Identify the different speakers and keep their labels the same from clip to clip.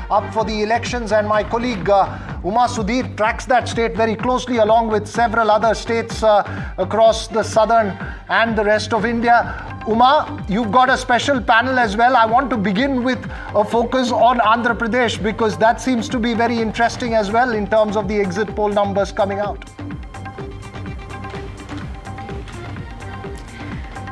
Speaker 1: up for the elections, and my colleague Uma Sudhir tracks that state very closely along with several other states across the southern and the rest of India. Uma, you've got a special panel as well. I want to begin with a focus on Andhra Pradesh because that seems to be very interesting as well in terms of the exit poll numbers coming out.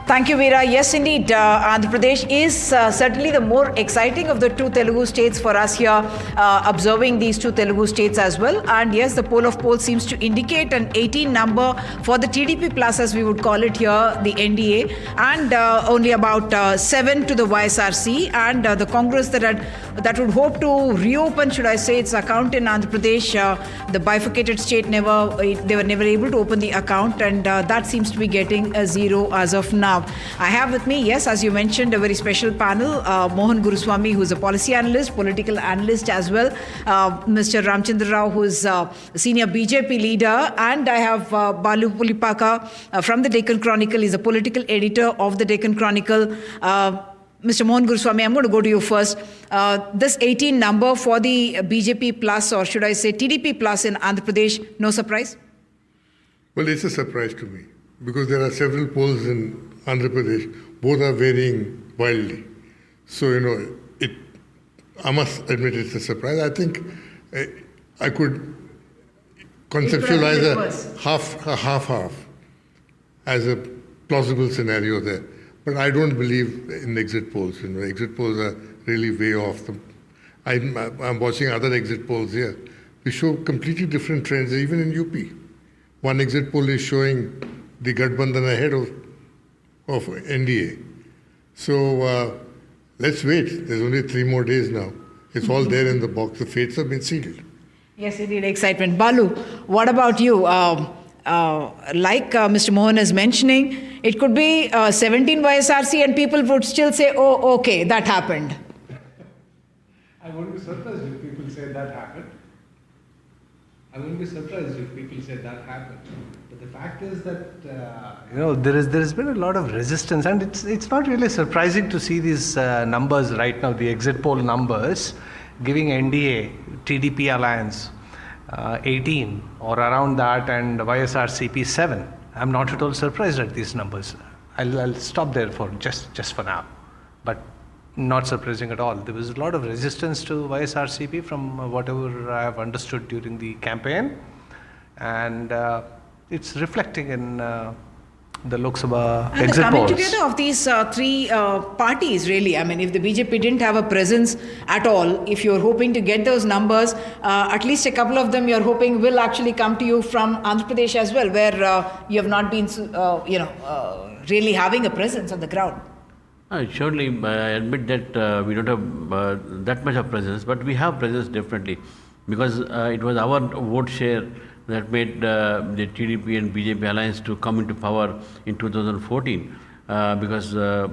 Speaker 2: Thank you, Veera. Yes, indeed, Andhra Pradesh is certainly the more exciting of the two Telugu states for us here, observing these two Telugu states as well. And yes, the poll of polls seems to indicate an 18 number for the TDP plus, as we would call it here, the NDA, and only about 7 to the YSRC, and the Congress that would hope to reopen, should I say, its account in Andhra Pradesh. The bifurcated state they were never able to open the account, and that seems to be getting a 0 as of now. I have with me, yes, as you mentioned, a very special panel, Mohan Guruswamy, who's a policy analyst, political analyst as well, Mr. Ramchandra Rao, who's a senior BJP leader, and I have Balu Pulipaka from the Deccan Chronicle. He's a political editor of the Deccan Chronicle. Mr. Mohan Guruswamy, I'm going to go to you first. This 18 number for the BJP plus, or should I say TDP plus in Andhra Pradesh, no surprise?
Speaker 3: Well, it's a surprise to me because there are several polls in Andhra Pradesh, both are varying wildly. So, I must admit it's a surprise. I think I could conceptualize a half as a plausible scenario there. But I don't believe in exit polls. Exit polls are really way off. I'm watching other exit polls here. We show completely different trends, even in UP. One exit poll is showing the Gathbandhan ahead of NDA. So let's wait. There's only 3 more days now. It's all there in the box. The fates have been sealed.
Speaker 2: Yes, indeed, excitement. Balu, what about you? Like Mr. Mohan is mentioning, it could be 17 YSRC and people would still say, oh, okay, that happened.
Speaker 4: I won't be surprised if people say that happened. But the fact is that
Speaker 5: there has been a lot of resistance, and it's not really surprising to see these numbers right now, the exit poll numbers giving NDA, TDP alliance 18 or around that, and YSRCP 7. I'm not at all surprised at these numbers. I'll stop there for just for now, but not surprising at all. There was a lot of resistance to YSRCP from whatever I have understood during the campaign, and it's reflecting in the Lok Sabha exit polls.
Speaker 2: And the coming together of these 3 parties, really, I mean, if the BJP didn't have a presence at all, if you're hoping to get those numbers, at least a couple of them you're hoping will actually come to you from Andhra Pradesh as well, where you have not been, really having a presence on the ground.
Speaker 6: Surely, I admit that we don't have that much of presence, but we have presence definitely, because it was our vote share that made the TDP and BJP alliance to come into power in 2014, because the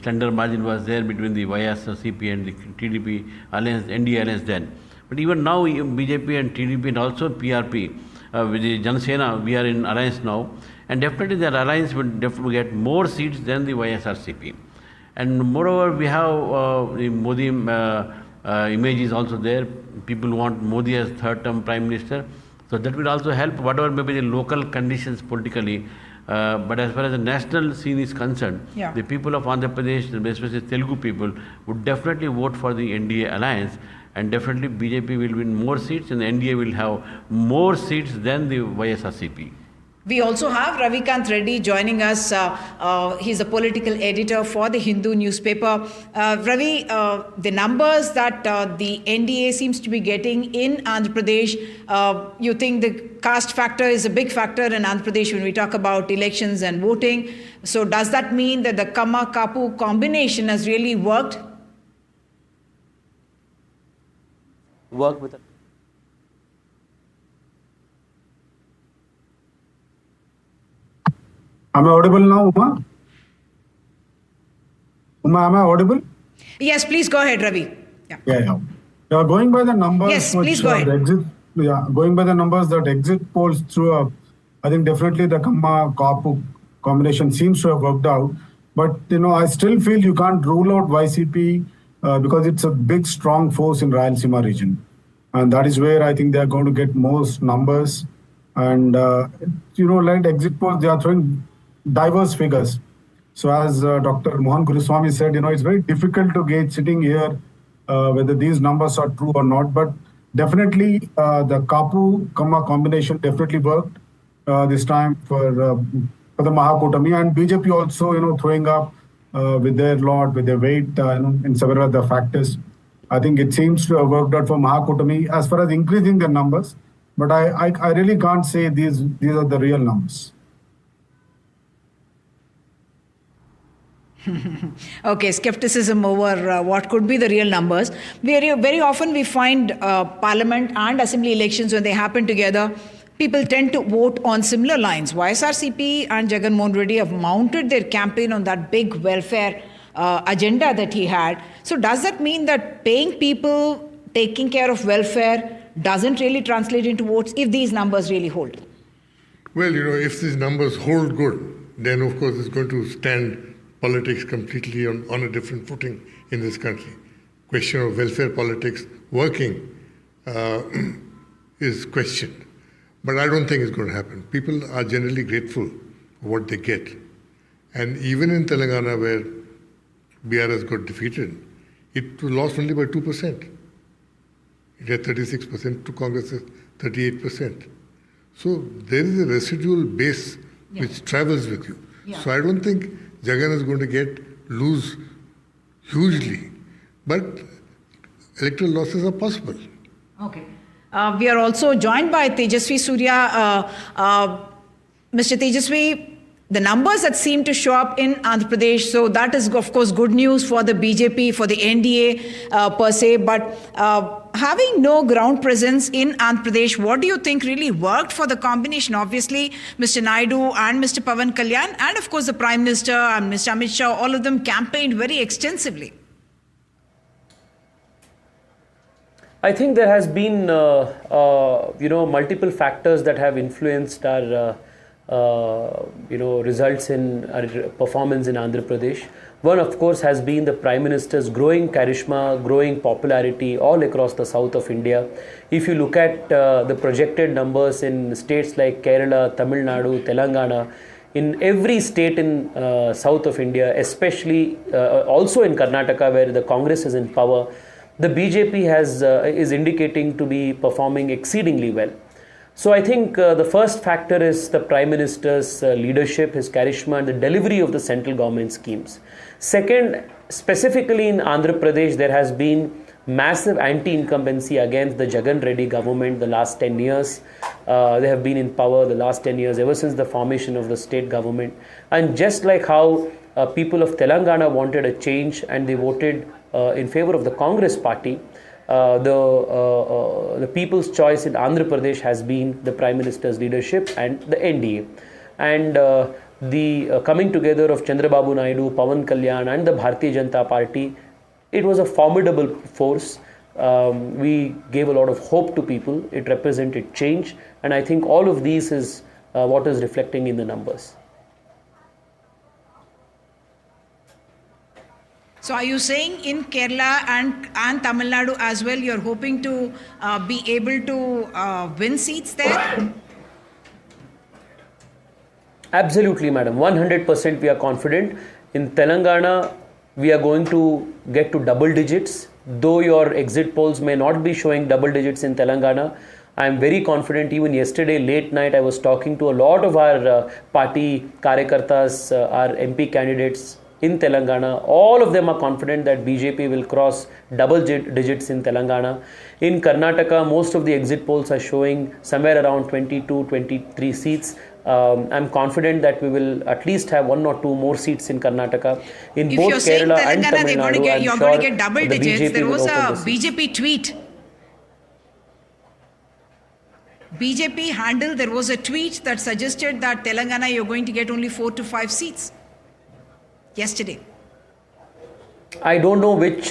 Speaker 6: slender margin was there between the YSRCP and the TDP alliance, NDA alliance then. But even now, BJP and TDP and also PRP, with the Janasena, we are in alliance now, and definitely their alliance will definitely get more seats than the YSRCP. And moreover, we have the Modi image is also there. People want Modi as third-term Prime Minister. So that will also help, whatever may be the local conditions politically. But as far as the national scene is concerned, the people of Andhra Pradesh, especially Telugu people, would definitely vote for the NDA alliance. And definitely BJP will win more seats and the NDA will have more seats than the YSRCP.
Speaker 2: We also have Ravikant Reddy joining us. He's a political editor for the Hindu newspaper. Ravi, the numbers that the NDA seems to be getting in Andhra Pradesh, you think the caste factor is a big factor in Andhra Pradesh when we talk about elections and voting. So does that mean that the Kamma-Kapu combination has really worked?
Speaker 7: Work with it.
Speaker 8: Am I audible now, Uma? Uma, am I audible?
Speaker 2: Yes, please go ahead, Ravi.
Speaker 8: Yeah. Going by the numbers,
Speaker 2: yes, please go ahead.
Speaker 8: Going by the numbers that exit polls threw up, I think definitely the Kamma-Kapu combination seems to have worked out. But I still feel you can't rule out YCP because it's a big, strong force in Rayalaseema region. And that is where I think they are going to get most numbers. And, like exit polls, they are throwing diverse figures. So as Dr. Mohan Guruswamy said, it's very difficult to gauge sitting here whether these numbers are true or not. But definitely the Kapu Kamma combination definitely worked this time for the Mahakutami, and BJP also, throwing up with their lot, with their weight, in several other factors. I think it seems to have worked out for Mahakutami as far as increasing the numbers. But I really can't say these are the real numbers.
Speaker 2: Okay, skepticism over what could be the real numbers. Very often we find parliament and assembly elections, when they happen together, people tend to vote on similar lines. YSRCP and Jagan Mohan Reddy have mounted their campaign on that big welfare agenda that he had. So does that mean that paying people, taking care of welfare, doesn't really translate into votes if these numbers really hold?
Speaker 3: Well, if these numbers hold good, then of course it's going to stand politics completely on a different footing in this country. Question of welfare politics working is questioned. But I don't think it's going to happen. People are generally grateful for what they get. And even in Telangana, where BRS got defeated, it lost only by 2%. It had 36% to Congress's 38%. So there is a residual base which travels with you.
Speaker 2: Yeah.
Speaker 3: So I don't think Jagan is going to lose hugely. But electoral losses are possible.
Speaker 2: Okay. We are also joined by Tejasvi Surya. Mr. Tejasvi, the numbers that seem to show up in Andhra Pradesh, so that is of course good news for the BJP, for the NDA per se, but having no ground presence in Andhra Pradesh, what do you think really worked for the combination? Obviously, Mr. Naidu and Mr. Pawan Kalyan, and of course the Prime Minister and Mr. Amit Shah, all of them campaigned very extensively.
Speaker 7: I think there has been, multiple factors that have influenced our, results in our performance in Andhra Pradesh. One, of course, has been the Prime Minister's growing charisma, growing popularity all across the south of India. If you look at the projected numbers in states like Kerala, Tamil Nadu, Telangana, in every state in south of India, especially also in Karnataka, where the Congress is in power, the BJP is indicating to be performing exceedingly well. So I think the first factor is the Prime Minister's leadership, his charisma, and the delivery of the central government schemes. Second, specifically in Andhra Pradesh, there has been massive anti-incumbency against the Jagan Reddy government the last 10 years. They have been in power the last 10 years, ever since the formation of the state government. And just like how people of Telangana wanted a change and they voted in favor of the Congress party, the people's choice in Andhra Pradesh has been the Prime Minister's leadership and the NDA. And the coming together of Chandrababu Naidu, Pawan Kalyan and the Bharatiya Janata Party, it was a formidable force. We gave a lot of hope to people. It represented change. And I think all of these is what is reflecting in the numbers.
Speaker 2: So are you saying in Kerala and Tamil Nadu as well, you're hoping to be able to win seats there?
Speaker 7: Absolutely, madam. 100% we are confident. In Telangana, we are going to get to double digits. Though your exit polls may not be showing double digits in Telangana, I am very confident. Even yesterday, late night, I was talking to a lot of our party karyakartas, our MP candidates in Telangana. All of them are confident that BJP will cross double digits in Telangana. In Karnataka, most of the exit polls are showing somewhere around 22, 23 seats. I'm confident that we will at least have one or two more seats in Karnataka. In
Speaker 2: if
Speaker 7: both
Speaker 2: you're saying
Speaker 7: Kerala
Speaker 2: Telangana,
Speaker 7: and Tamil Nadu,
Speaker 2: you're going to get double digits. There was a BJP tweet. BJP handle, there was a tweet that suggested that Telangana, you're going to get only 4 to 5 seats. Yesterday.
Speaker 7: I don't know which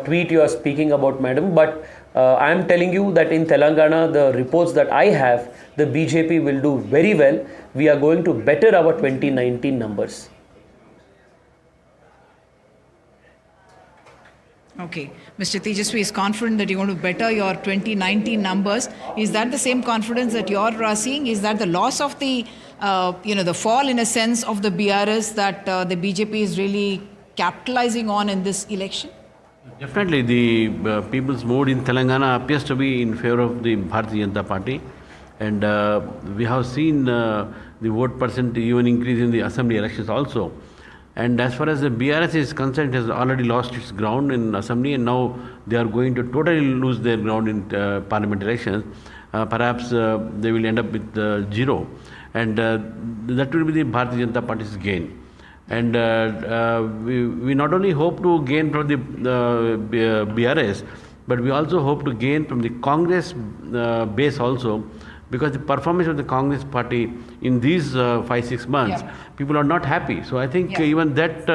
Speaker 7: tweet you are speaking about, madam, but I am telling you that in Telangana, the reports that I have, the BJP will do very well. We are going to better our 2019 numbers.
Speaker 2: Okay. Mr. Tejasvi is confident that you're going to better your 2019 numbers. Is that the same confidence that you're seeing? Is that the loss of the, the fall in a sense of the BRS that the BJP is really capitalizing on in this election?
Speaker 6: Definitely, the people's mood in Telangana appears to be in favor of the Bharatiya Janata Party. And we have seen the vote percent even increase in the assembly elections also. And as far as the BRS is concerned, it has already lost its ground in assembly, and now they are going to totally lose their ground in parliament elections. Perhaps they will end up with zero. And that will be the Bharatiya Janata Party's gain. And we not only hope to gain from the BRS, but we also hope to gain from the Congress base also, because the performance of the Congress party in these 5-6 months, people are not happy. So I think even that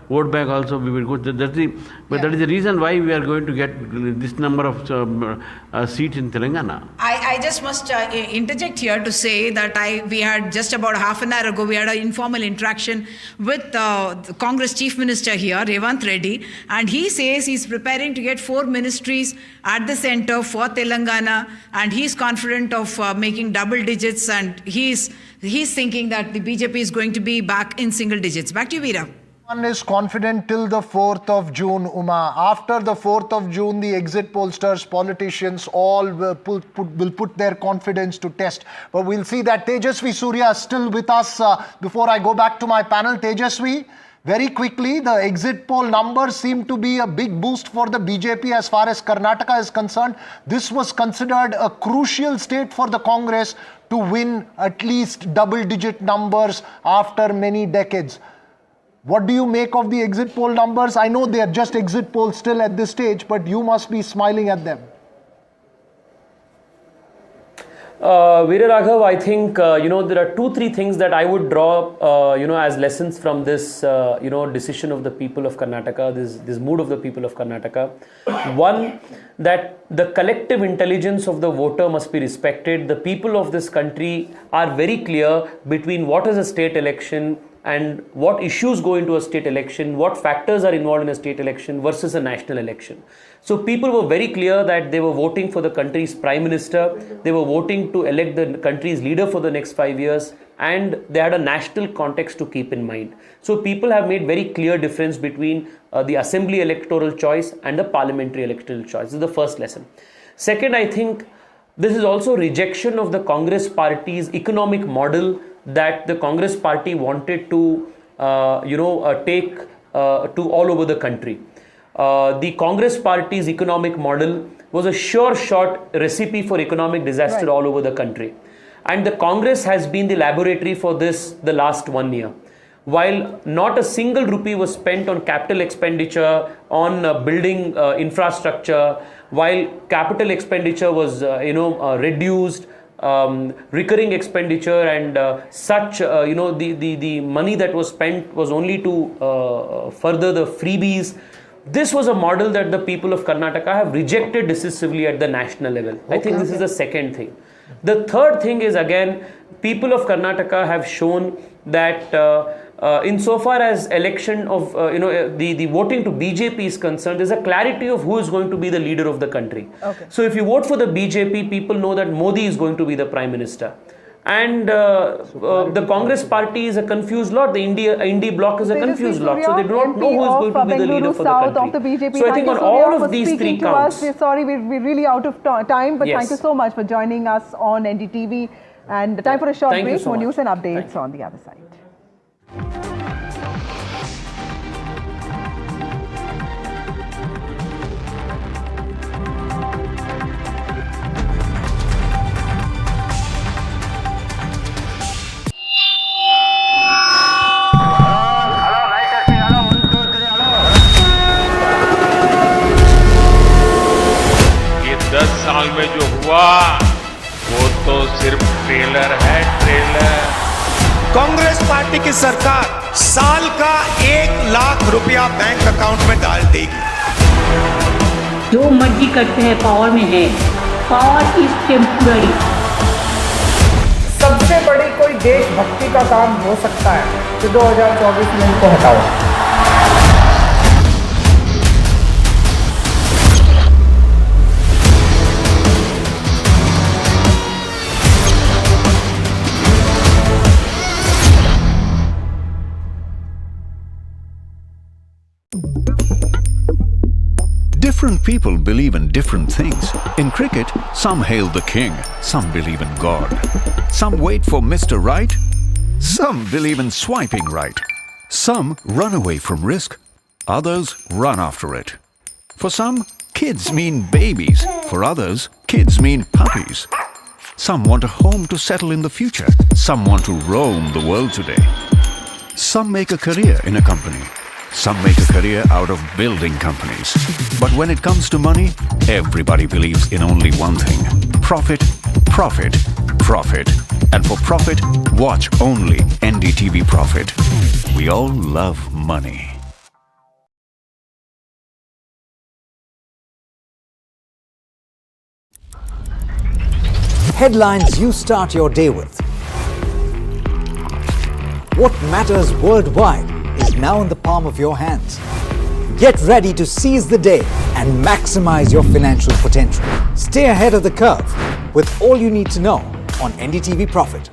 Speaker 6: vote bank also we will go. That is the reason why we are going to get this number of seats in Telangana.
Speaker 2: I just must interject here to say that we had just about half an hour ago, we had an informal interaction with the Congress Chief Minister here, Revanth Reddy, and he says he's preparing to get 4 ministries at the center for Telangana, and he's confident of making double digits, and he's thinking that the BJP is going to be back in single digits. Back to you, Veera.
Speaker 1: One is confident till the 4th of June, Uma. After the 4th of June, the exit pollsters, politicians, all will put their confidence to test. But we'll see that. Tejasvi Surya is still with us. Before I go back to my panel, Tejasvi, very quickly, the exit poll numbers seem to be a big boost for the BJP as far as Karnataka is concerned. This was considered a crucial state for the Congress to win at least double-digit numbers after many decades. What do you make of the exit poll numbers? I know they are just exit polls still at this stage, but you must be smiling at them.
Speaker 7: Veera Raghav, I think, there are 2-3 things that I would draw, as lessons from this, decision of the people of Karnataka, this mood of the people of Karnataka. One, that the collective intelligence of the voter must be respected. The people of this country are very clear between what is a state election and what issues go into a state election, what factors are involved in a state election versus a national election. So people were very clear that they were voting for the country's Prime Minister, they were voting to elect the country's leader for the next 5 years, and they had a national context to keep in mind. So people have made very clear difference between the assembly electoral choice and the parliamentary electoral choice. This is the first lesson. Second, I think this is also rejection of the Congress party's economic model that the Congress party wanted to take to all over the country. The Congress party's economic model was a sure shot recipe for economic disaster all over the country. And the Congress has been the laboratory for this the last 1 year. While not a single rupee was spent on capital expenditure, on building infrastructure, while capital expenditure was reduced, recurring expenditure and the money that was spent was only to further the freebies. This was a model that the people of Karnataka have rejected decisively at the national level. I think this is the second thing. The third thing is, again, people of Karnataka have shown that insofar as election of the voting to BJP is concerned, there's a clarity of who is going to be the leader of the country. So if you vote for the BJP, people know that Modi is going to be the Prime Minister. And the Congress party is a confused lot. The India bloc is a confused lot. So they do not know who is going to be the leader for the country. So I think on all of these 3 counts.
Speaker 9: We're sorry, we're really out of time, but thank you so much for joining us on NDTV. And time for a short break. More news and updates on the other side.
Speaker 10: साल में जो हुआ वो तो सिर्फ trailer है, trailer.
Speaker 11: Congress party की सरकार साल का 1 लाख रुपया बैंक अकाउंट में डाल देगी।
Speaker 12: जो मर्जी करते हैं, पावर में है, पावर इज टेम्पररी।
Speaker 13: सबसे बड़ी कोई देशभक्ति का काम हो सकता है कि 2024 में इनको हटाओ।
Speaker 14: people believe in different things. In cricket, some hail the king, some believe in God. Some wait for Mr. Right, some believe in swiping right. Some run away from risk, others run after it. For some, kids mean babies. For others, kids mean puppies. Some want a home to settle in the future. Some want to roam the world today. Some make a career in a company. Some make a career out of building companies. But when it comes to money, everybody believes in only one thing: profit, profit, profit. And for profit, watch only NDTV Profit. We all love money.
Speaker 15: Headlines you start your day with. What matters worldwide is now in the palm of your hands. Get ready to seize the day and maximize your financial potential. Stay ahead of the curve with all you need to know on NDTV Profit.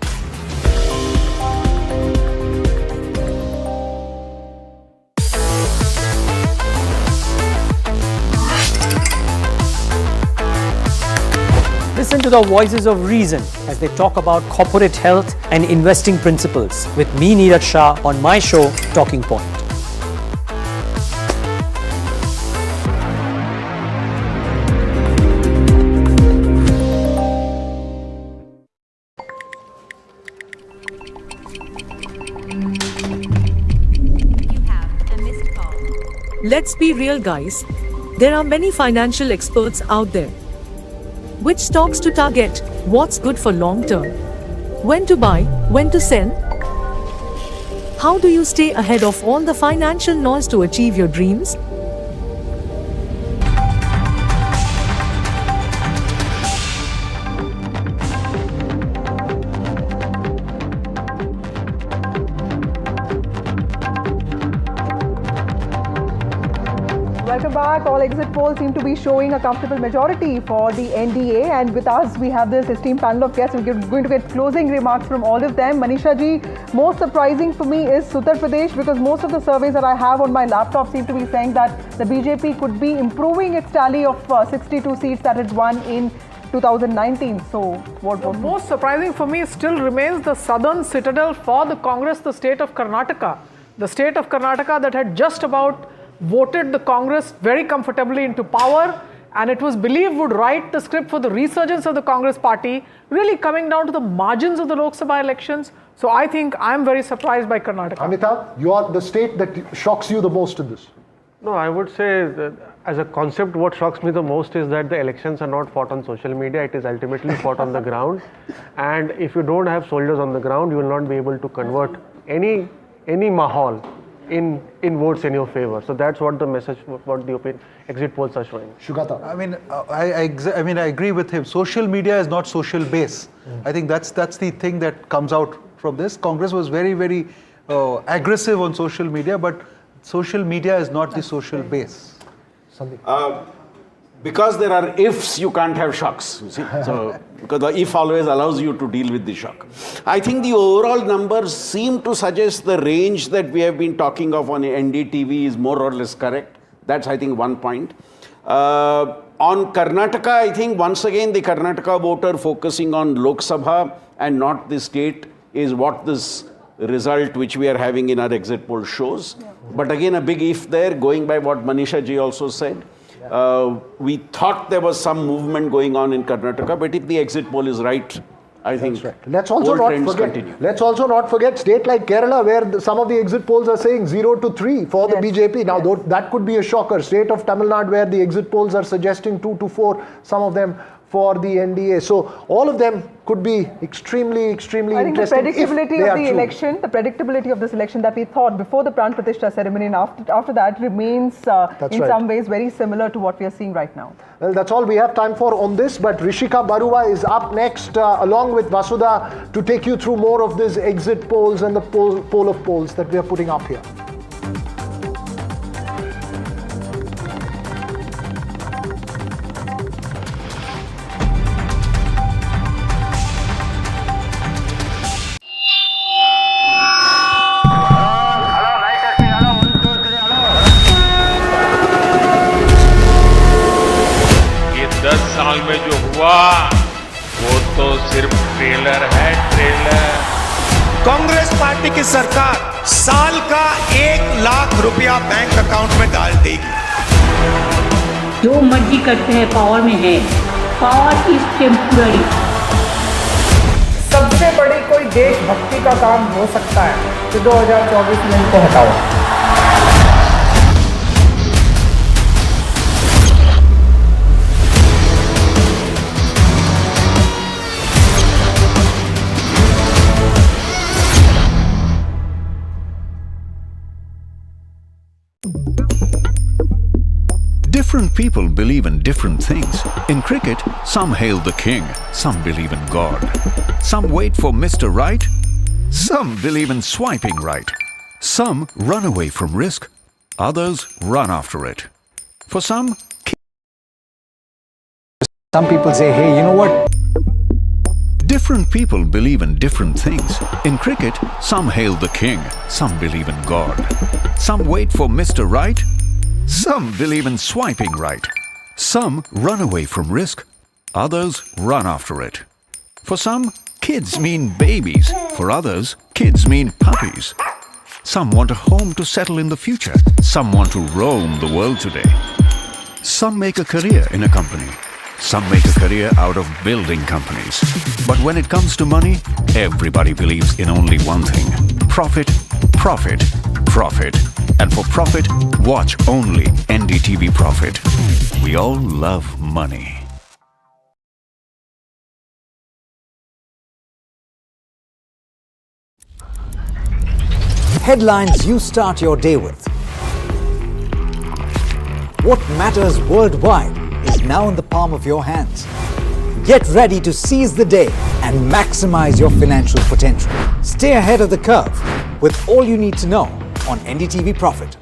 Speaker 16: Listen to the voices of reason as they talk about corporate health and investing principles with me, Neeraj Shah, on my show, Talking Point.
Speaker 17: Let's be real, guys. There are many financial experts out there. Which stocks to target? What's good for long term? When to buy? When to sell? How do you stay ahead of all the financial noise to achieve your dreams?
Speaker 9: Welcome back. All exit polls seem to be showing a comfortable majority for the NDA, and with us we have this esteemed panel of guests. We're going to get closing remarks from all of them. Manisha ji, most surprising for me is Uttar Pradesh, because most of the surveys that I have on my laptop seem to be saying that the BJP could be improving its tally of 62 seats that it won in 2019. So what
Speaker 13: the most surprising for me still remains the southern citadel for the Congress, the state of Karnataka. The state of Karnataka that had just about voted the Congress very comfortably into power, and it was believed would write the script for the resurgence of the Congress party, really coming down to the margins of the Lok Sabha elections. So I think I'm very surprised by Karnataka.
Speaker 1: Amitabh, you are the state that shocks you the most in this.
Speaker 18: No, I would say that as a concept, what shocks me the most is that the elections are not fought on social media. It is ultimately fought on the ground. And if you don't have soldiers on the ground, you will not be able to convert any mahal in votes in your favor. So that's what the message, what the exit polls are showing.
Speaker 1: Shugata.
Speaker 19: I mean, I agree with him. Social media is not social base. I think that's the thing that comes out from this. Congress was very, very aggressive on social media, but social media is not the social base.
Speaker 20: Because there are ifs, you can't have shocks. You see? So, because the if always allows you to deal with the shock. I think the overall numbers seem to suggest the range that we have been talking of on NDTV is more or less correct. That's, I think, one point. On Karnataka, I think once again the Karnataka voter focusing on Lok Sabha and not the state is what this result which we are having in our exit poll shows. Yeah. But again, a big if there, going by what Manisha ji also said. We thought there was some movement going on in Karnataka, but if the exit poll is right, I think
Speaker 1: let's also not forget state like Kerala, where some of the exit polls are saying 0 to 3 for the BJP. Now, that could be a shocker. State of Tamil Nadu, where the exit polls are suggesting 2 to 4, some of them for the NDA. So all of them could be extremely, extremely interesting.
Speaker 9: I think the predictability of the election, the predictability of this election that we thought before the Pran Pratishtha ceremony and after that remains in some ways very similar to what we are seeing right now.
Speaker 1: Well, that's all we have time for on this, but Rishika Barua is up next along with Vasudha to take you through more of these exit polls and the poll of polls that we are putting up here.
Speaker 10: 10 साल में जो हुआ वो तो सिर्फ trailer है, trailer.
Speaker 11: Congress party की सरकार साल का 1 लाख रुपया बैंक अकाउंट में डाल देगी।
Speaker 12: जो मर्जी करते हैं पावर में है, पावर इज टेम्पररी।
Speaker 13: सबसे बड़ी कोई देशभक्ति का काम हो सकता है कि 2024 में इनको हटाओ।
Speaker 14: Different people believe in different things. In cricket, some hail the king, some believe in God. Some wait for Mr. Right, some believe in swiping right. Some run away from risk, others run after it. For some
Speaker 15: people say, hey, you know what?
Speaker 14: Different people believe in different things. In cricket, some hail the king, some believe in God. Some wait for Mr. Right, some believe in swiping right. Some run away from risk, others run after it. For some, kids mean babies. For others, kids mean puppies. Some want a home to settle in the future. Some want to roam the world today. Some make a career in a company. Some make a career out of building companies. But when it comes to money, everybody believes in only one thing: profit, profit, profit. And for profit, watch only NDTV Profit. We all love money.
Speaker 15: Headlines you start your day with. What matters worldwide is now in the palm of your hands. Get ready to seize the day and maximize your financial potential. Stay ahead of the curve with all you need to know on NDTV Profit.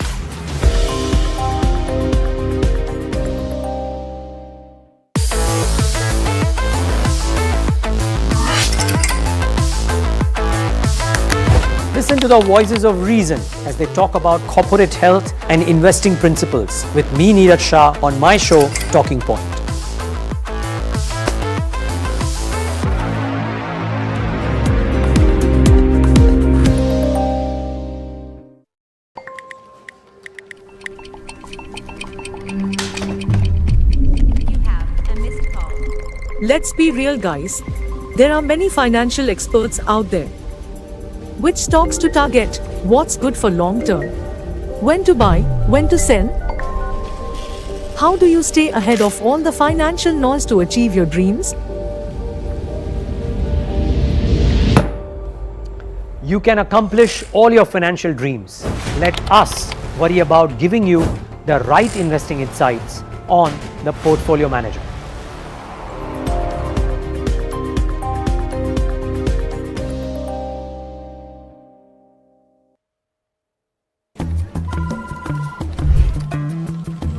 Speaker 16: Listen to the voices of reason as they talk about corporate health and investing principles with me, Neeraj Shah, on my show, Talking Point.
Speaker 17: Let's be real, guys. There are many financial experts out there. Which stocks to target? What's good for long term? When to buy? When to sell? How do you stay ahead of all the financial noise to achieve your dreams?
Speaker 16: You can accomplish all your financial dreams. Let us worry about giving you the right investing insights on the Portfolio Manager.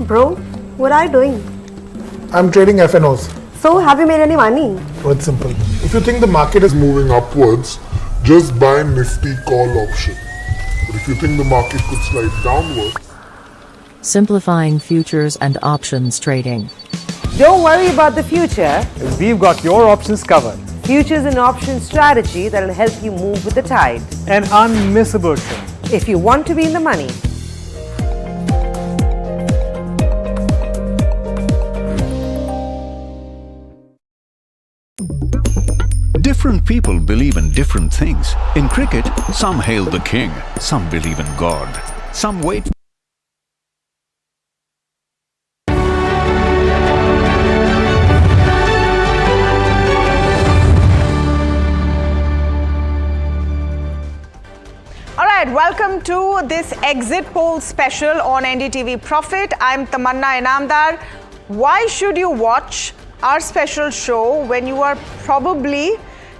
Speaker 21: Bro, what are you doing?
Speaker 22: I'm trading FNOs.
Speaker 21: So, have you made any money?
Speaker 22: Oh, it's simple. If you think the market is moving upwards, just buy Nifty call option. But if you think the market could slide downwards,
Speaker 23: simplifying futures and options trading.
Speaker 21: Don't worry about the future.
Speaker 24: We've got your options covered.
Speaker 21: Futures and options strategy that will help you move with the tide.
Speaker 24: An unmissable trade.
Speaker 21: If you want to be in the money.
Speaker 14: Different people believe in different things. In cricket, some hail the king, some believe in God. Some wait.
Speaker 2: Alright, welcome to this exit poll special on NDTV Profit. I'm Tamanna Inamdar. Why should you watch our special show when you are probably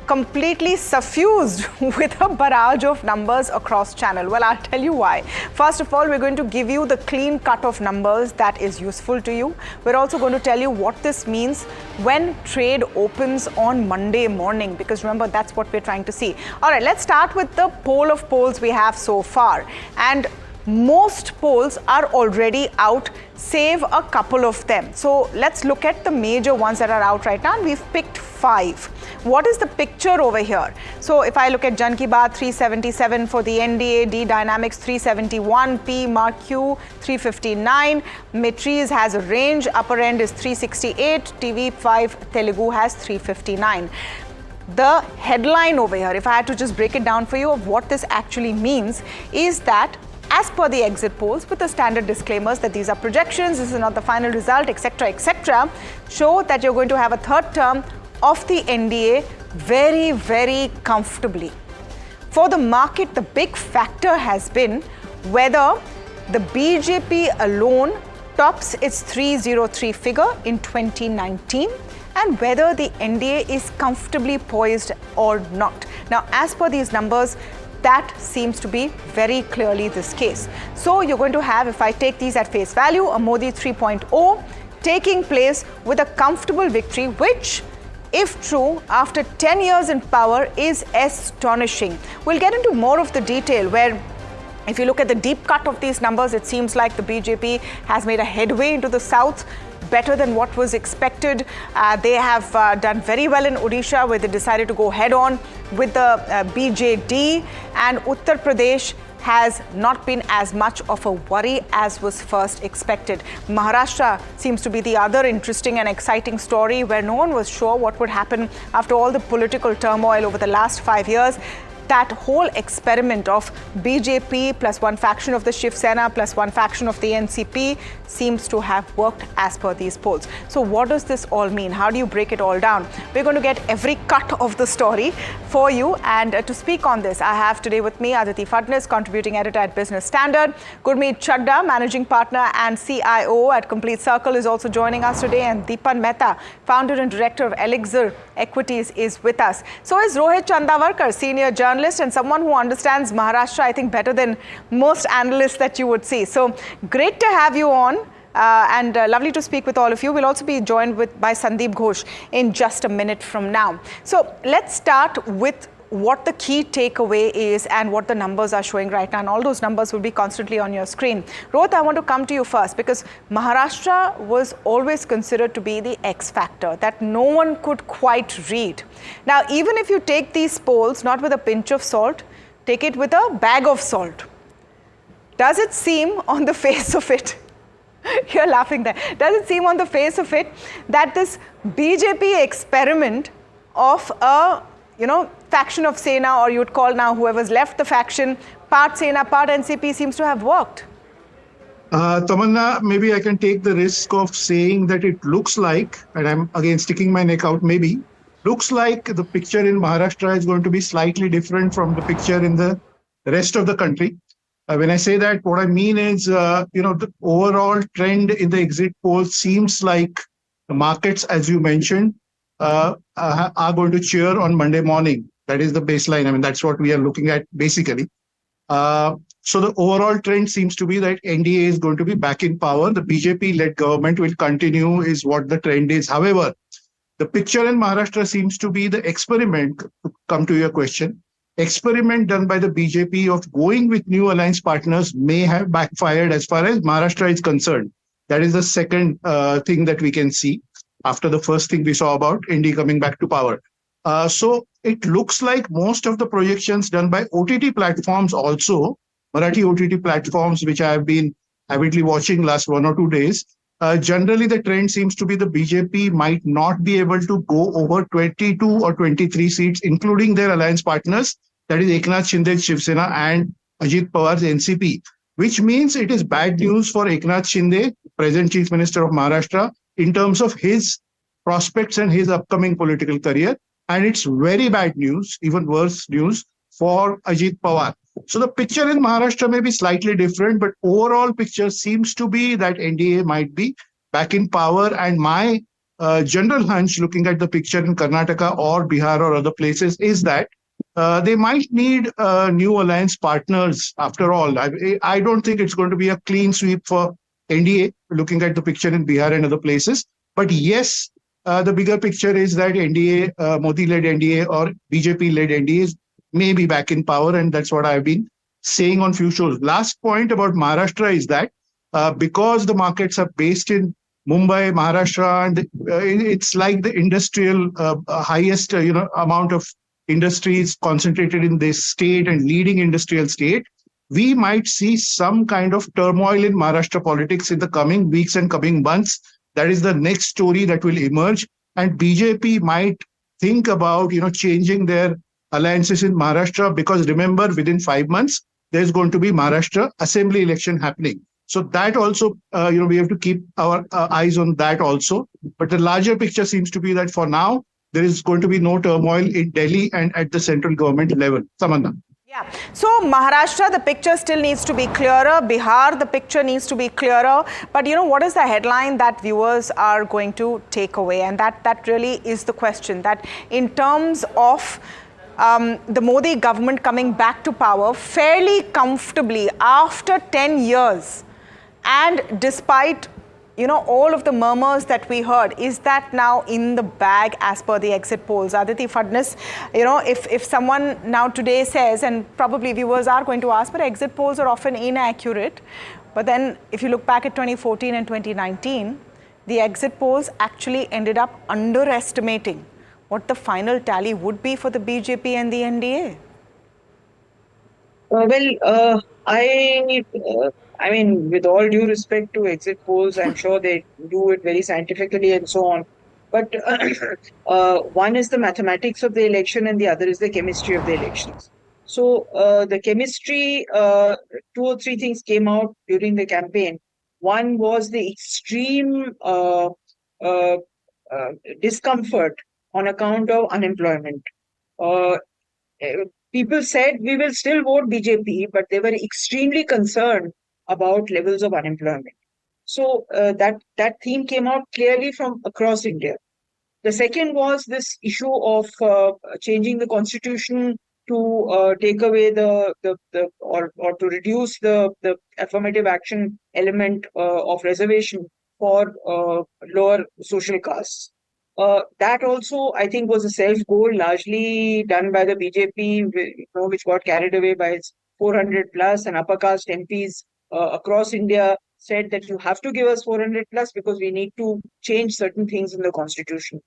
Speaker 2: completely suffused with a barrage of numbers across channel? Well, I'll tell you why. First of all, we're going to give you the clean cut of numbers that is useful to you. We're also going to tell you what this means when trade opens on Monday morning, because remember, that's what we're trying to see. All right, let's start with the poll of polls we have so far. And
Speaker 3: most polls are already out, save a couple of them. So let's look at the major ones that are out right now. We've picked 5. What is the picture over here? So if I look at Jan Ki Baat 377 for the NDA, D Dynamics 371, P Mark Q 359, Maitreys has a range, upper end is 368, TV5 Telugu has 359. The headline over here, if I had to just break it down for you of what this actually means, is that as per the exit polls, with the standard disclaimers that these are projections, this is not the final result, etc., show that you're going to have a third term of the NDA very, very comfortably. For the market, the big factor has been whether the BJP alone tops its 303 figure in 2019 and whether the NDA is comfortably poised or not. Now, as per these numbers, that seems to be very clearly this case. So you're going to have, if I take these at face value, a Modi 3.0 taking place with a comfortable victory, which, if true, after 10 years in power is astonishing. We'll get into more of the detail where, if you look at the deep cut of these numbers, it seems like the BJP has made a headway into the south, better than what was expected. They have done very well in Odisha, where they decided to go head on with the BJD, and Uttar Pradesh has not been as much of a worry as was first expected. Maharashtra seems to be the other interesting and exciting story, where no one was sure what would happen after all the political turmoil over the last 5 years. That whole experiment of BJP plus one faction of the Shiv Sena plus one faction of the NCP seems to have worked as per these polls. So what does this all mean? How do you break it all down? We're going to get every cut of the story for you. And to speak on this, I have today with me Aditi Phadnis, contributing editor at Business Standard. Gurmeet Chadda, managing partner and CIO at Complete Circle, is also joining us today. And Deepan Mehta, founder and director of Elixir Equities, is with us. So is Rohit Chandavarkar, senior journalist and someone who understands Maharashtra, I think, better than most analysts that you would see. So great to have you on. And lovely to speak with all of you. We'll also be joined by Sandeep Ghosh in just a minute from now. So let's start with what the key takeaway is and what the numbers are showing right now. And all those numbers will be constantly on your screen. Rohit, I want to come to you first, because Maharashtra was always considered to be the X factor that no one could quite read. Now, even if you take these polls not with a pinch of salt, take it with a bag of salt, does it seem on the face of it, you're laughing there, does it seem on the face of it that this BJP experiment of a faction of Sena, or you'd call now whoever's left the faction, part Sena, part NCP, seems to have worked?
Speaker 4: Tamanna, maybe I can take the risk of saying that it looks like, and I'm again sticking my neck out, maybe, looks like the picture in Maharashtra is going to be slightly different from the picture in the rest of the country. When I say that, what I mean is, the overall trend in the exit polls seems like the markets, as you mentioned, are going to cheer on Monday morning. That is the baseline. I mean, that's what we are looking at basically. So the overall trend seems to be that NDA is going to be back in power. The BJP-led government will continue is what the trend is. However, the picture in Maharashtra seems to be the experiment, to come to your question, experiment done by the BJP of going with new alliance partners may have backfired as far as Maharashtra is concerned. That is the second thing that we can see after the first thing we saw about NDA coming back to power. So it looks like most of the projections done by OTT platforms also, Marathi OTT platforms, which I have been avidly watching last 1 or 2 days, generally the trend seems to be the BJP might not be able to go over 22 or 23 seats, including their alliance partners, that is Eknath Shinde's Shiv Sena and Ajit Pawar's NCP, which means it is bad news for Eknath Shinde, present Chief Minister of Maharashtra, in terms of his prospects and his upcoming political career. And it's very bad news, even worse news, for Ajit Pawar. So the picture in Maharashtra may be slightly different, but overall picture seems to be that NDA might be back in power. And my general hunch, looking at the picture in Karnataka or Bihar or other places, is that they might need new alliance partners after all. I don't think it's going to be a clean sweep for NDA, looking at the picture in Bihar and other places. But yes, the bigger picture is that NDA, Modi-led NDA or BJP-led NDA may be back in power, and that's what I've been saying on few shows. Last point about Maharashtra is that because the markets are based in Mumbai, Maharashtra, and it's like the industrial highest amount of industries concentrated in this state and leading industrial state, we might see some kind of turmoil in Maharashtra politics in the coming weeks and coming months. That is the next story that will emerge, and BJP might think about changing their alliances in Maharashtra, because remember, within 5 months there's going to be Maharashtra assembly election happening. So that also, we have to keep our eyes on that also. But the larger picture seems to be that for now, there is going to be no turmoil in Delhi and at the central government level. Tamanna.
Speaker 3: Yeah. So Maharashtra, the picture still needs to be clearer. Bihar, the picture needs to be clearer. But what is the headline that viewers are going to take away? And that really is the question, that in terms of the Modi government coming back to power fairly comfortably after 10 years, and despite all of the murmurs that we heard, is that now in the bag as per the exit polls? Aditi Fadnis, if someone now today says, and probably viewers are going to ask, but exit polls are often inaccurate. But then if you look back at 2014 and 2019, the exit polls actually ended up underestimating what the final tally would be for the BJP and the NDA.
Speaker 5: I mean, with all due respect to exit polls, I'm sure they do it very scientifically and so on. But one is the mathematics of the election and the other is the chemistry of the elections. So the chemistry, 2 or 3 things came out during the campaign. One was the extreme discomfort on account of unemployment. People said we will still vote BJP, but they were extremely concerned about levels of unemployment. So that theme came out clearly from across India. The second was this issue of changing the constitution to take away or to reduce the affirmative action element of reservation for lower social castes. That also, I think, was a self-goal largely done by the BJP, which got carried away by its 400 plus, and upper caste MPs across India said that you have to give us 400 plus because we need to change certain things in the constitution.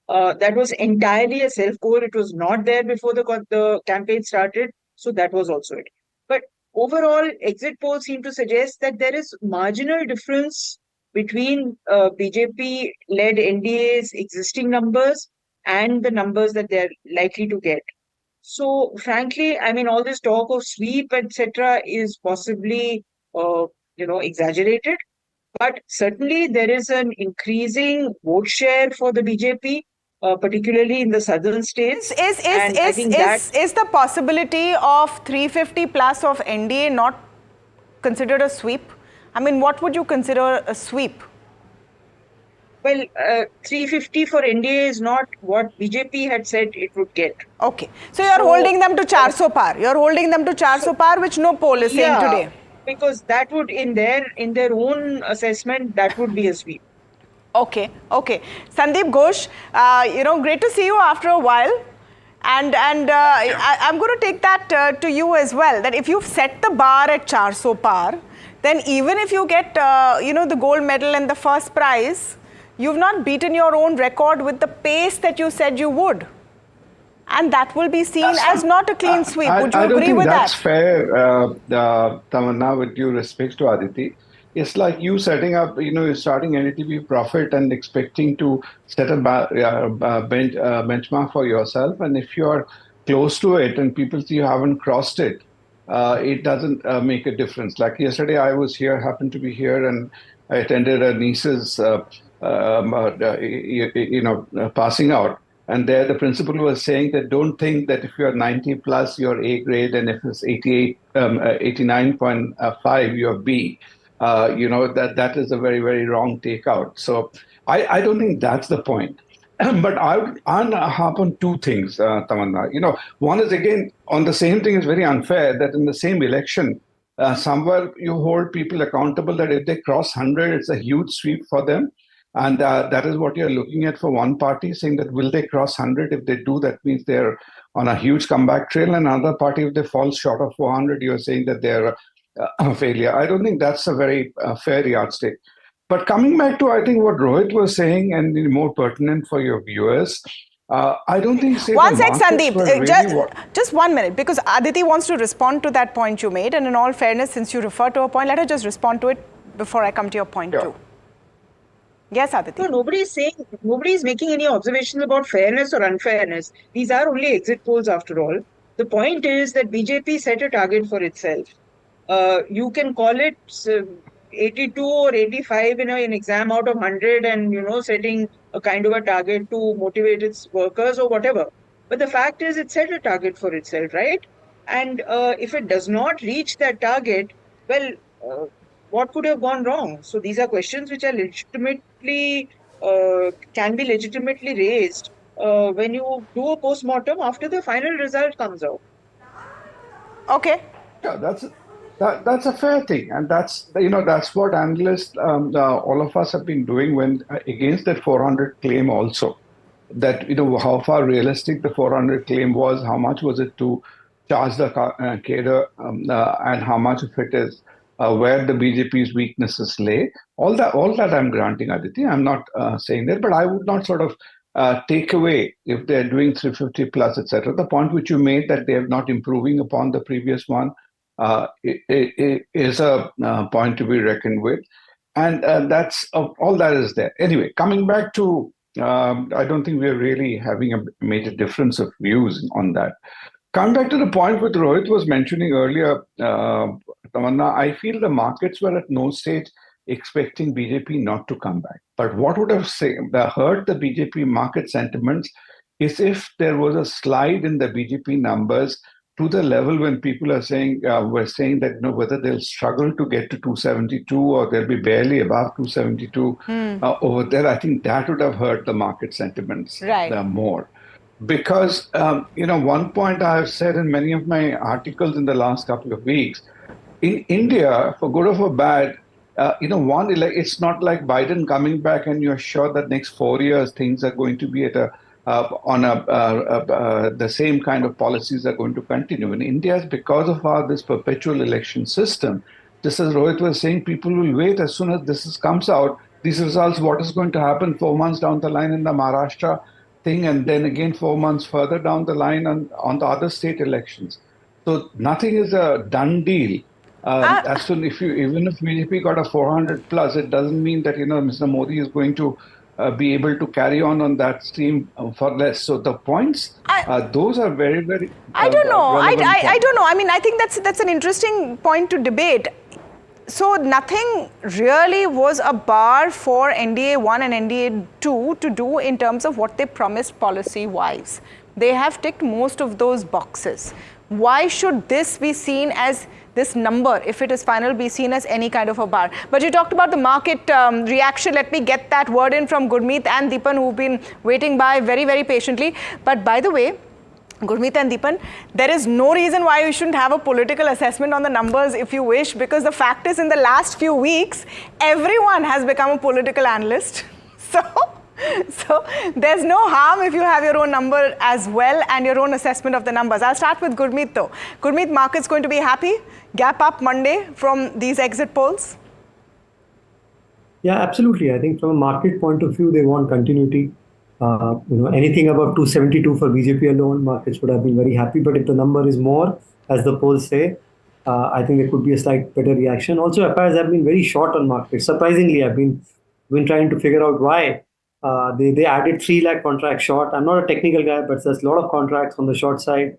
Speaker 5: That was entirely a self-goal. It was not there before the campaign started, so that was also it. But overall, exit polls seem to suggest that there is marginal difference between BJP-led NDA's existing numbers and the numbers that they're likely to get. So, frankly, I mean, all this talk of sweep, etc., is possibly, exaggerated. But certainly, there is an increasing vote share for the BJP, particularly in the southern states.
Speaker 3: Is the possibility of 350 plus of NDA not considered a sweep? I mean, what would you consider a sweep?
Speaker 5: Well, 350 for NDA is not what BJP had said it would get.
Speaker 3: Okay. So you're holding them to 400 par. You're holding them to 400 par, which no poll is saying today.
Speaker 5: Because that would, in their own assessment, that would be a sweep.
Speaker 3: Okay. Sandeep Ghosh, great to see you after a while. And I'm going to take that to you as well, that if you've set the bar at 400 par, then even if you get, the gold medal and the first prize, you've not beaten your own record with the pace that you said you would. And that will be seen as not a clean sweep. Would you agree with that?
Speaker 6: That's fair, Tamanna, with due respect to Aditi. It's like you setting up, you're starting NDTV Profit and expecting to set a benchmark for yourself. And if you're close to it and people see you haven't crossed it, it doesn't make a difference. Like yesterday, I was here, happened to be here, and I attended a niece's, passing out. And there, the principal was saying that don't think that if you're 90 plus, you're A grade, and if it's 89.5, you're B. That is a very, very wrong takeout. So I don't think that's the point. But I'll harp on 2 things, Tamanna. One is, again, on the same thing is very unfair that in the same election, somewhere you hold people accountable that if they cross 100, it's a huge sweep for them. And that is what you're looking at for one party, saying that will they cross 100? If they do, that means they're on a huge comeback trail. And another party, if they fall short of 400, you're saying that they're a failure. I don't think that's a very fair yardstick. But coming back to, I think, what Rohit was saying, and more pertinent for your viewers, I don't think...
Speaker 3: One sec, Sandeep. Just 1 minute, because Aditi wants to respond to that point you made. And in all fairness, since you referred to a point, let her just respond to it before I come to your point too. Yes, Aditi.
Speaker 5: No, nobody is making any observations about fairness or unfairness. These are only exit polls after all. The point is that BJP set a target for itself. You can call it 82 or 85 in an exam out of 100 and, setting a kind of a target to motivate its workers or whatever. But the fact is it set a target for itself, right? And if it does not reach that target, well, what could have gone wrong? So these are questions which are legitimately, can be legitimately raised when you do a post-mortem after the final result comes out.
Speaker 3: Okay.
Speaker 6: Yeah, that's a fair thing, and that's what analysts, all of us have been doing when against that 400 claim also. That how far realistic the 400 claim was, how much was it to charge the cadre, and how much of it is where the BJP's weaknesses lay. All that I'm granting, Aditi. I'm not saying that, but I would not sort of take away if they're doing 350 plus, etc. The point which you made that they are not improving upon the previous one is a point to be reckoned with, and that's all that is there. Anyway, coming back to, I don't think we're really having a major difference of views on that. Coming back to the point which Rohit was mentioning earlier, Tamanna, I feel the markets were at no stage expecting BJP not to come back. But what would have hurt the BJP market sentiments is if there was a slide in the BJP numbers to the level when people are saying, were saying that whether they'll struggle to get to 272 or they'll be barely above 272 over there. I think that would have hurt the market sentiments more. Because, one point I have said in many of my articles in the last couple of weeks, in India, for good or for bad, it's not like Biden coming back and you're sure that next 4 years things are going to be at the same kind of policies are going to continue. In India, because of this perpetual election system, just as Rohit was saying, people will wait as soon as this comes out. These results, what is going to happen 4 months down the line in the Maharashtra thing, and then again 4 months further down the line on the other state elections. So nothing is a done deal. As soon even if BJP got a 400 plus, it doesn't mean that Mr. Modi is going to be able to carry on that stream for less. So the points, those are very, very.
Speaker 3: I don't know. I don't know. I mean, I think that's an interesting point to debate. So nothing really was a bar for NDA 1 and NDA 2 to do in terms of what they promised policy-wise. They have ticked most of those boxes. Why should this be seen as, this number, if it is final, be seen as any kind of a bar? But you talked about the market reaction. Let me get that word in from Gurmeet and Deepan, who've been waiting by very, very patiently. But by the way, Gurmeet and Deepan, there is no reason why you shouldn't have a political assessment on the numbers if you wish, because the fact is, in the last few weeks, everyone has become a political analyst. So there's no harm if you have your own number as well and your own assessment of the numbers. I'll start with Gurmeet though. Gurmeet, market's going to be happy? Gap up Monday from these exit polls?
Speaker 7: Yeah, absolutely. I think from a market point of view, they want continuity. Anything above 272 for BJP alone, markets would have been very happy. But if the number is more, as the polls say, I think there could be a slight better reaction. Also, appears have been very short on markets. Surprisingly, I've been trying to figure out why. They added 3 lakh contracts short. I'm not a technical guy, but there's a lot of contracts on the short side.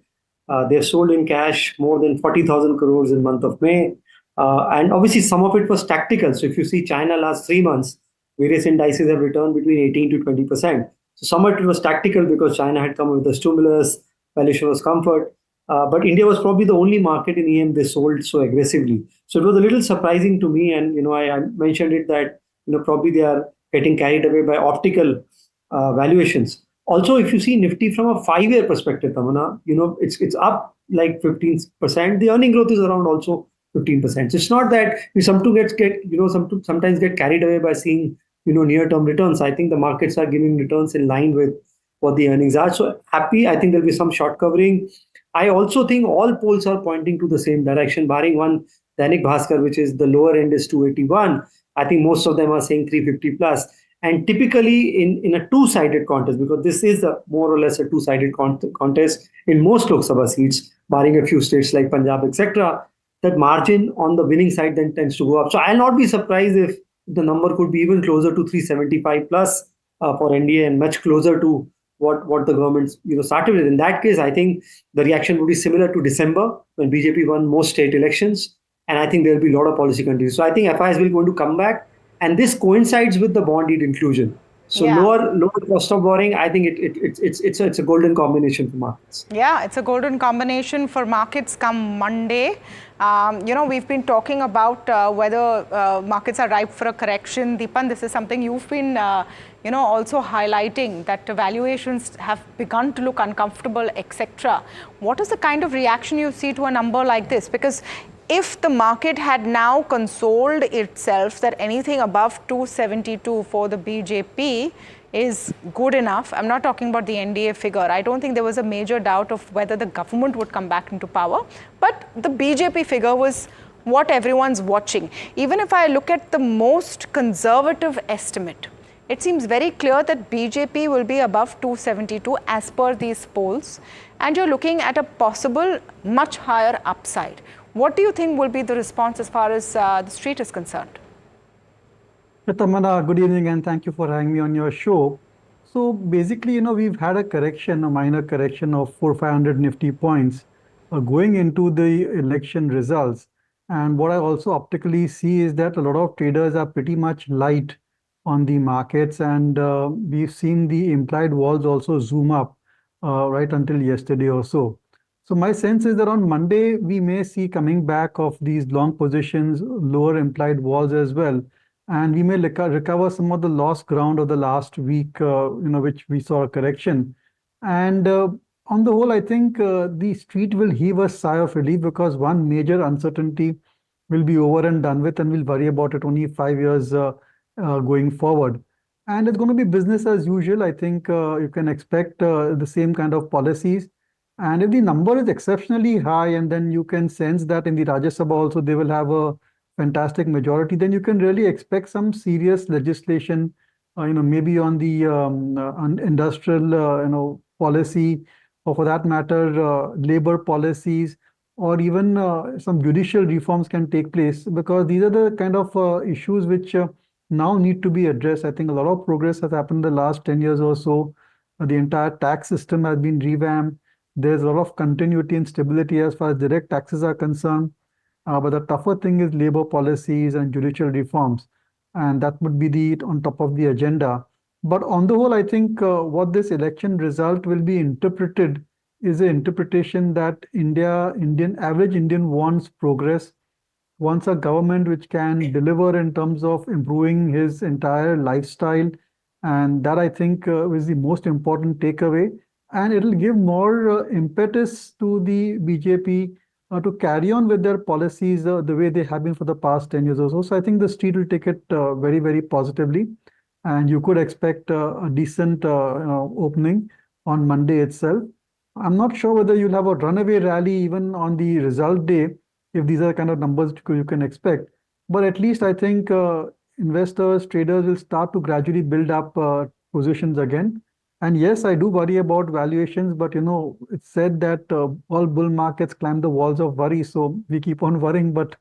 Speaker 7: They've sold in cash more than 40,000 crores in month of May. And obviously, some of it was tactical. So if you see China last 3 months, various indices have returned between 18 to 20%. So some of it was tactical because China had come with the stimulus, valuation was comfort. But India was probably the only market in EM they sold so aggressively. So it was a little surprising to me. And, I mentioned it that, probably they are getting carried away by optical valuations. Also, if you see Nifty from a 5-year perspective, Tamanna, it's up like 15%. The earning growth is around also 15%. So it's not that you sometimes get carried away by seeing near-term returns. I think the markets are giving returns in line with what the earnings are. So happy. I think there'll be some short covering. I also think all polls are pointing to the same direction, barring one, Dainik Bhaskar, which is the lower end is 281. I think most of them are saying 350 plus. And typically in a two-sided contest, because this is more or less a two-sided contest in most Lok Sabha seats, barring a few states like Punjab, etc., that margin on the winning side then tends to go up. So I'll not be surprised if the number could be even closer to 375 plus for NDA and much closer to what the government started with. In that case, I think the reaction would be similar to December when BJP won most state elections. And I think there will be a lot of policy continuity. So I think FIs will going to come back. And this coincides with the bond yield inclusion. So lower cost of borrowing, I think it's a golden combination for markets.
Speaker 3: Yeah, it's a golden combination for markets come Monday. We've been talking about whether markets are ripe for a correction. Deepan, this is something you've been, also highlighting, that valuations have begun to look uncomfortable, etc. What is the kind of reaction you see to a number like this? Because if the market had now consoled itself that anything above 272 for the BJP is good enough, I'm not talking about the NDA figure. I don't think there was a major doubt of whether the government would come back into power. But the BJP figure was what everyone's watching. Even if I look at the most conservative estimate, it seems very clear that BJP will be above 272 as per these polls. And you're looking at a possible much higher upside. What do you think will be the response as far as the street is concerned?
Speaker 8: Tamanna, good evening and thank you for having me on your show. So basically, we've had a minor correction of 400-500 Nifty points going into the election results. And what I also optically see is that a lot of traders are pretty much light on the markets, and we've seen the implied walls also zoom up right until yesterday or so. So my sense is that on Monday, we may see coming back of these long positions, lower implied walls as well. And we may recover some of the lost ground of the last week, which we saw a correction. And on the whole, I think the street will heave a sigh of relief because one major uncertainty will be over and done with, and we'll worry about it only 5 years going forward. And it's going to be business as usual. I think you can expect the same kind of policies. And if the number is exceptionally high, and then you can sense that in the Rajya Sabha also they will have a fantastic majority, then you can really expect some serious legislation, maybe on the on industrial, policy, or for that matter, labor policies, or even some judicial reforms can take place, because these are the kind of issues which now need to be addressed. I think a lot of progress has happened in the last 10 years or so. The entire tax system has been revamped. There's a lot of continuity and stability as far as direct taxes are concerned. But the tougher thing is labor policies and judicial reforms. And that would be on top of the agenda. But on the whole, I think what this election result will be interpreted is an interpretation that average Indian wants progress, wants a government which can deliver in terms of improving his entire lifestyle. And that, I think, is the most important takeaway. And it'll give more impetus to the BJP to carry on with their policies the way they have been for the past 10 years or so. So I think the street will take it very, very positively. And you could expect a decent opening on Monday itself. I'm not sure whether you'll have a runaway rally even on the result day, if these are the kind of numbers you can expect. But at least I think investors, traders will start to gradually build up positions again. And yes, I do worry about valuations, but it's said that all bull markets climb the walls of worry. So we keep on worrying, but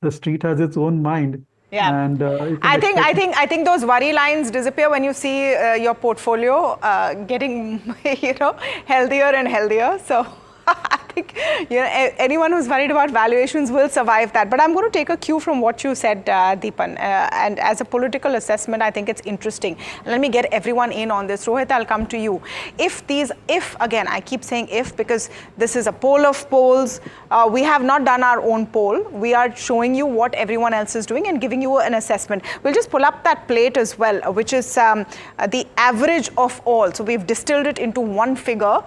Speaker 8: the street has its own mind.
Speaker 3: Yeah, and I think those worry lines disappear when you see your portfolio getting healthier and healthier. So I think anyone who's worried about valuations will survive that. But I'm going to take a cue from what you said, Deepan. And as a political assessment, I think it's interesting. Let me get everyone in on this. Rohit, I'll come to you. If again, I keep saying if, because this is a poll of polls. We have not done our own poll. We are showing you what everyone else is doing and giving you an assessment. We'll just pull up that plate as well, which is the average of all. So we've distilled it into one figure,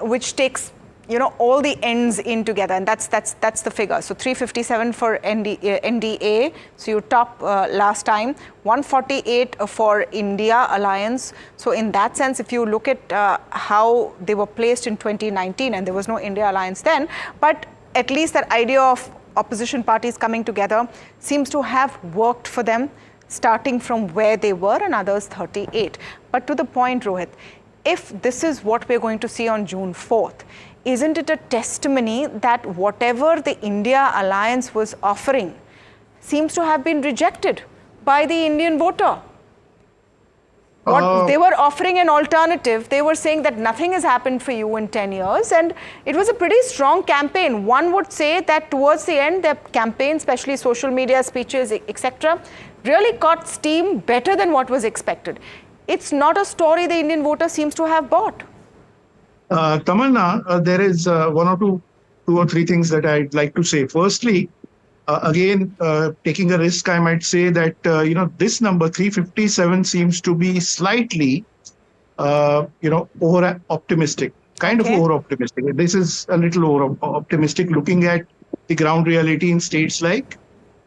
Speaker 3: which takes all the ends in together, and that's the figure. So 357 for NDA, so you top last time, 148 for India Alliance. So in that sense, if you look at how they were placed in 2019, and there was no India Alliance then, but at least that idea of opposition parties coming together seems to have worked for them, starting from where they were, and others 38. But to the point, Rohit, if this is what we're going to see on June 4th, isn't it a testimony that whatever the India Alliance was offering seems to have been rejected by the Indian voter? They were offering an alternative. They were saying that nothing has happened for you in 10 years. And it was a pretty strong campaign. One would say that towards the end, their campaign, especially social media speeches, etc., really caught steam better than what was expected. It's not a story the Indian voter seems to have bought.
Speaker 4: Tamanna, there is two or three things that I'd like to say. Firstly, again, taking a risk, I might say that, this number 357 seems to be slightly, over-optimistic, over-optimistic. This is a little over-optimistic looking at the ground reality in states like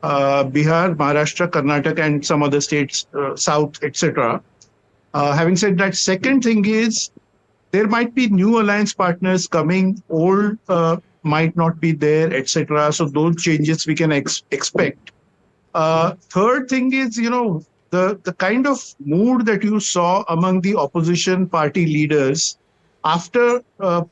Speaker 4: Bihar, Maharashtra, Karnataka, and some other states, South, etc. Having said that, second thing is, there might be new alliance partners coming, old might not be there, etc. So those changes we can expect. Third thing is, the kind of mood that you saw among the opposition party leaders after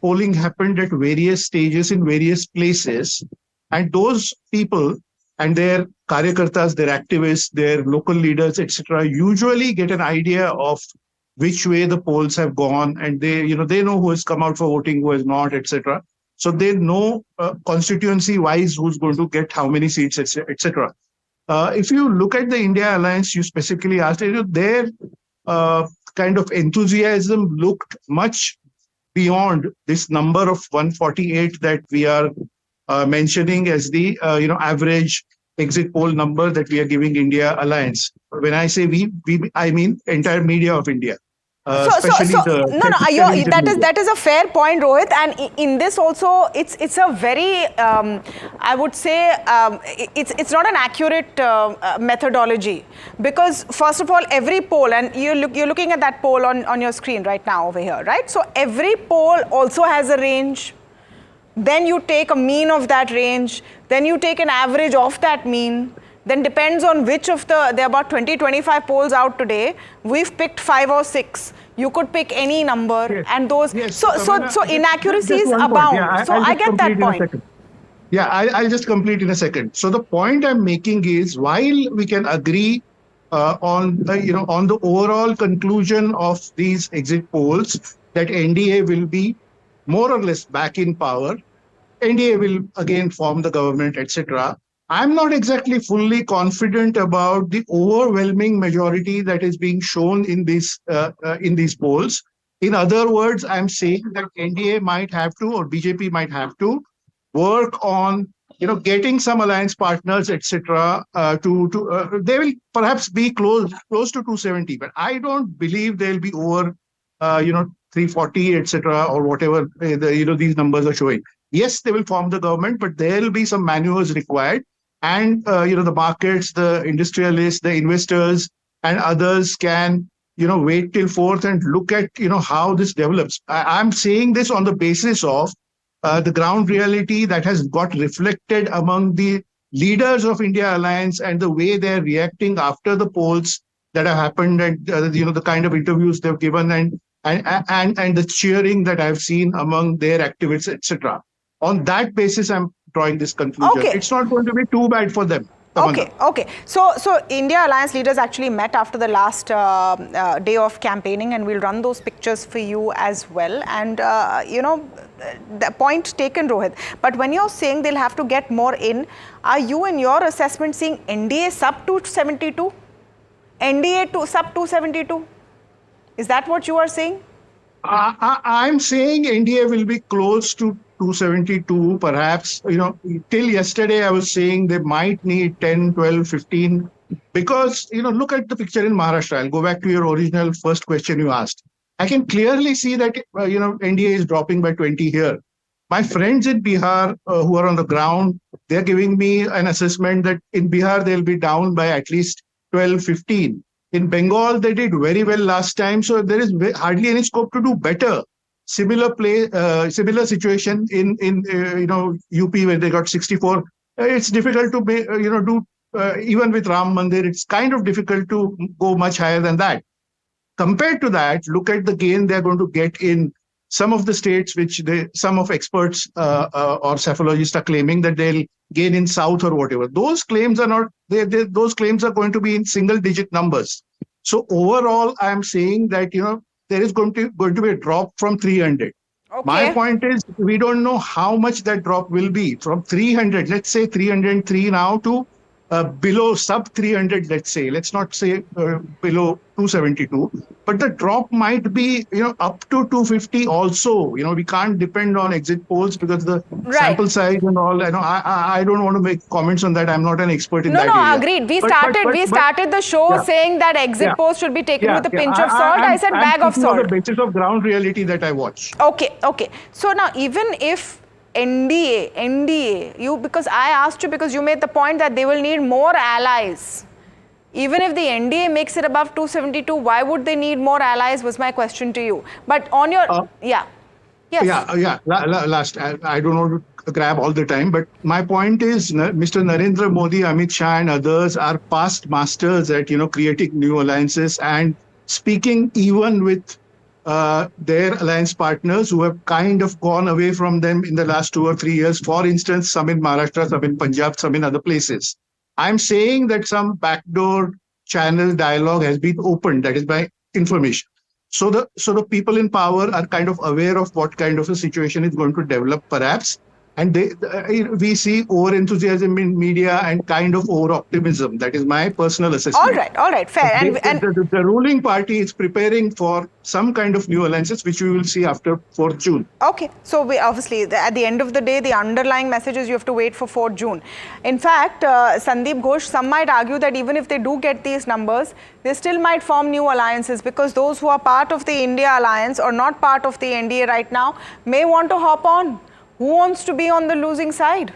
Speaker 4: polling happened at various stages in various places, and those people and their karyakartas, their activists, their local leaders, etc., usually get an idea of which way the polls have gone, and they know who has come out for voting, who has not, etc. So they know constituency-wise who's going to get how many seats, etc. If you look at the India Alliance, you specifically asked, their kind of enthusiasm looked much beyond this number of 148 that we are mentioning as the average exit poll number that we are giving India Alliance. When I say we I mean entire media of India.
Speaker 3: That is a fair point, Rohit. And in this also, it's a very I would say it's not an accurate methodology, because first of all, every poll, and you're looking at that poll on your screen right now over here, right? So every poll also has a range. Then you take a mean of that range. Then you take an average of that mean. Then depends on which of there are about 20-25 polls out today. We've picked 5 or 6. You could pick any number, yes. And those. Yes. So inaccuracies abound. I get that point.
Speaker 4: Yeah, I'll just complete in a second. So the point I'm making is, while we can agree on the overall conclusion of these exit polls that NDA will be more or less back in power, NDA will again form the government, etc. I'm not exactly fully confident about the overwhelming majority that is being shown in these polls. In other words, I'm saying that NDA might have to, or BJP might have to, work on getting some alliance partners, etc. They will perhaps be close to 270, but I don't believe they'll be over 340, etc., or whatever these numbers are showing. Yes, they will form the government, but there will be some maneuvers required. And, the markets, the industrialists, the investors, and others can, wait till 4th and look at, how this develops. I'm saying this on the basis of the ground reality that has got reflected among the leaders of India Alliance and the way they're reacting after the polls that have happened, and, the kind of interviews they've given, and the cheering that I've seen among their activists, etc. On that basis, I'm drawing this conclusion. Okay. It's not going to be too bad for them.
Speaker 3: Okay. So India Alliance leaders actually met after the last day of campaigning, and we'll run those pictures for you as well. And, the point taken, Rohit. But when you're saying they'll have to get more in, are you, in your assessment, seeing NDA sub 272? NDA to sub 272? Is that what you are saying?
Speaker 4: I'm saying NDA will be close to 272, perhaps. Till yesterday, I was saying they might need 10, 12, 15, because, look at the picture in Maharashtra. I'll go back to your original first question you asked. I can clearly see that, NDA is dropping by 20 here. My friends in Bihar who are on the ground, they're giving me an assessment that in Bihar they'll be down by at least 12, 15. In Bengal, they did very well last time, so there is hardly any scope to do better. Similar situation in UP where they got 64. It's difficult to do even with Ram Mandir. It's kind of difficult to go much higher than that. Compared to that, look at the gain they're going to get in some of the states, which some of experts or psephologists are claiming that they'll gain in South or whatever. Those claims are not. Those claims are going to be in single-digit numbers. So overall, I am saying that there is going to be a drop from 300. Okay. My point is, we don't know how much that drop will be from 300. Let's say 303 now to below sub 300. Let's not say below 272, but the drop might be up to 250 also. We can't depend on exit polls because the sample size and all. I don't want to make comments on that. I'm not an expert in that area.
Speaker 3: No, agreed. We started the show saying that exit polls should be taken with a pinch of salt. I said bag of salt.
Speaker 4: On the basis of ground reality that I watch.
Speaker 3: Okay. So now, even if NDA, because I asked you because you made the point that they will need more allies. Even if the NDA makes it above 272, why would they need more allies was my question to you. But on your, Yes.
Speaker 4: Last, I don't want to grab all the time, but my point is Mr. Narendra Modi, Amit Shah and others are past masters at, creating new alliances and speaking even with their alliance partners who have kind of gone away from them in the last 2 or 3 years. For instance, some in Maharashtra, some in Punjab, some in other places. I'm saying that some backdoor channel dialogue has been opened. That is by information. So the people in power are kind of aware of what kind of a situation is going to develop, perhaps. And we see over-enthusiasm in media and kind of over-optimism. That is my personal assessment.
Speaker 3: All right, fair.
Speaker 4: The ruling party is preparing for some kind of new alliances, which we will see after 4th June.
Speaker 3: Okay, so we obviously, at the end of the day, the underlying message is you have to wait for 4th June. In fact, Sandeep Ghosh, some might argue that even if they do get these numbers, they still might form new alliances because those who are part of the India alliance or not part of the NDA right now may want to hop on. Who wants to be on the losing side?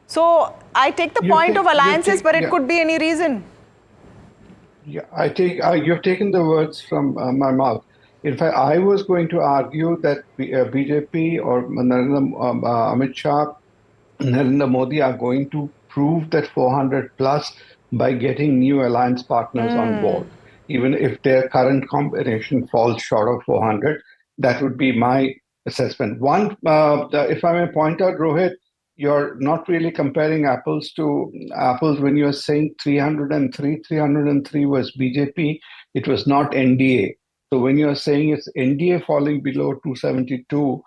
Speaker 3: So I take the point of alliances, but it could be any reason.
Speaker 6: Yeah, you've taken the words from my mouth. In fact, I was going to argue that BJP or Amit Shah, Narendra Modi are going to prove that 400 plus by getting new alliance partners on board. Even if their current combination falls short of 400, that would be my assessment. One, if I may point out, Rohit, you're not really comparing apples to apples when you're saying 303. 303 was BJP. It was not NDA. So when you're saying it's NDA falling below 272,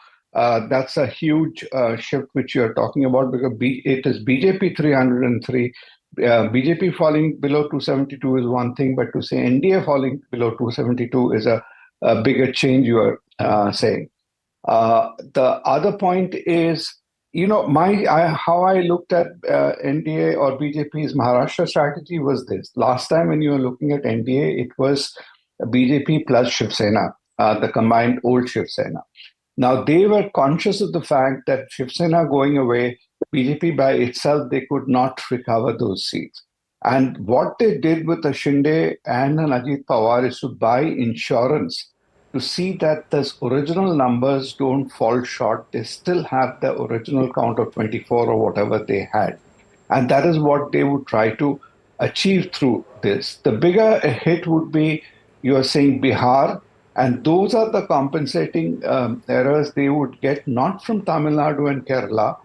Speaker 6: that's a huge shift which you're talking about because it is BJP 303. BJP falling below 272 is one thing, but to say NDA falling below 272 is a bigger change you are saying. The other point is, how I looked at NDA or BJP's Maharashtra strategy was this. Last time when you were looking at NDA, it was BJP plus Shiv Sena, the combined old Shiv Sena. Now, they were conscious of the fact that Shiv Sena going away, BJP by itself, they could not recover those seats. And what they did with the Shinde and Ajit Pawar is to buy insurance to see that those original numbers don't fall short. They still have the original count of 24 or whatever they had. And that is what they would try to achieve through this. The bigger hit would be, you are saying Bihar, and those are the compensating errors they would get not from Tamil Nadu and Kerala,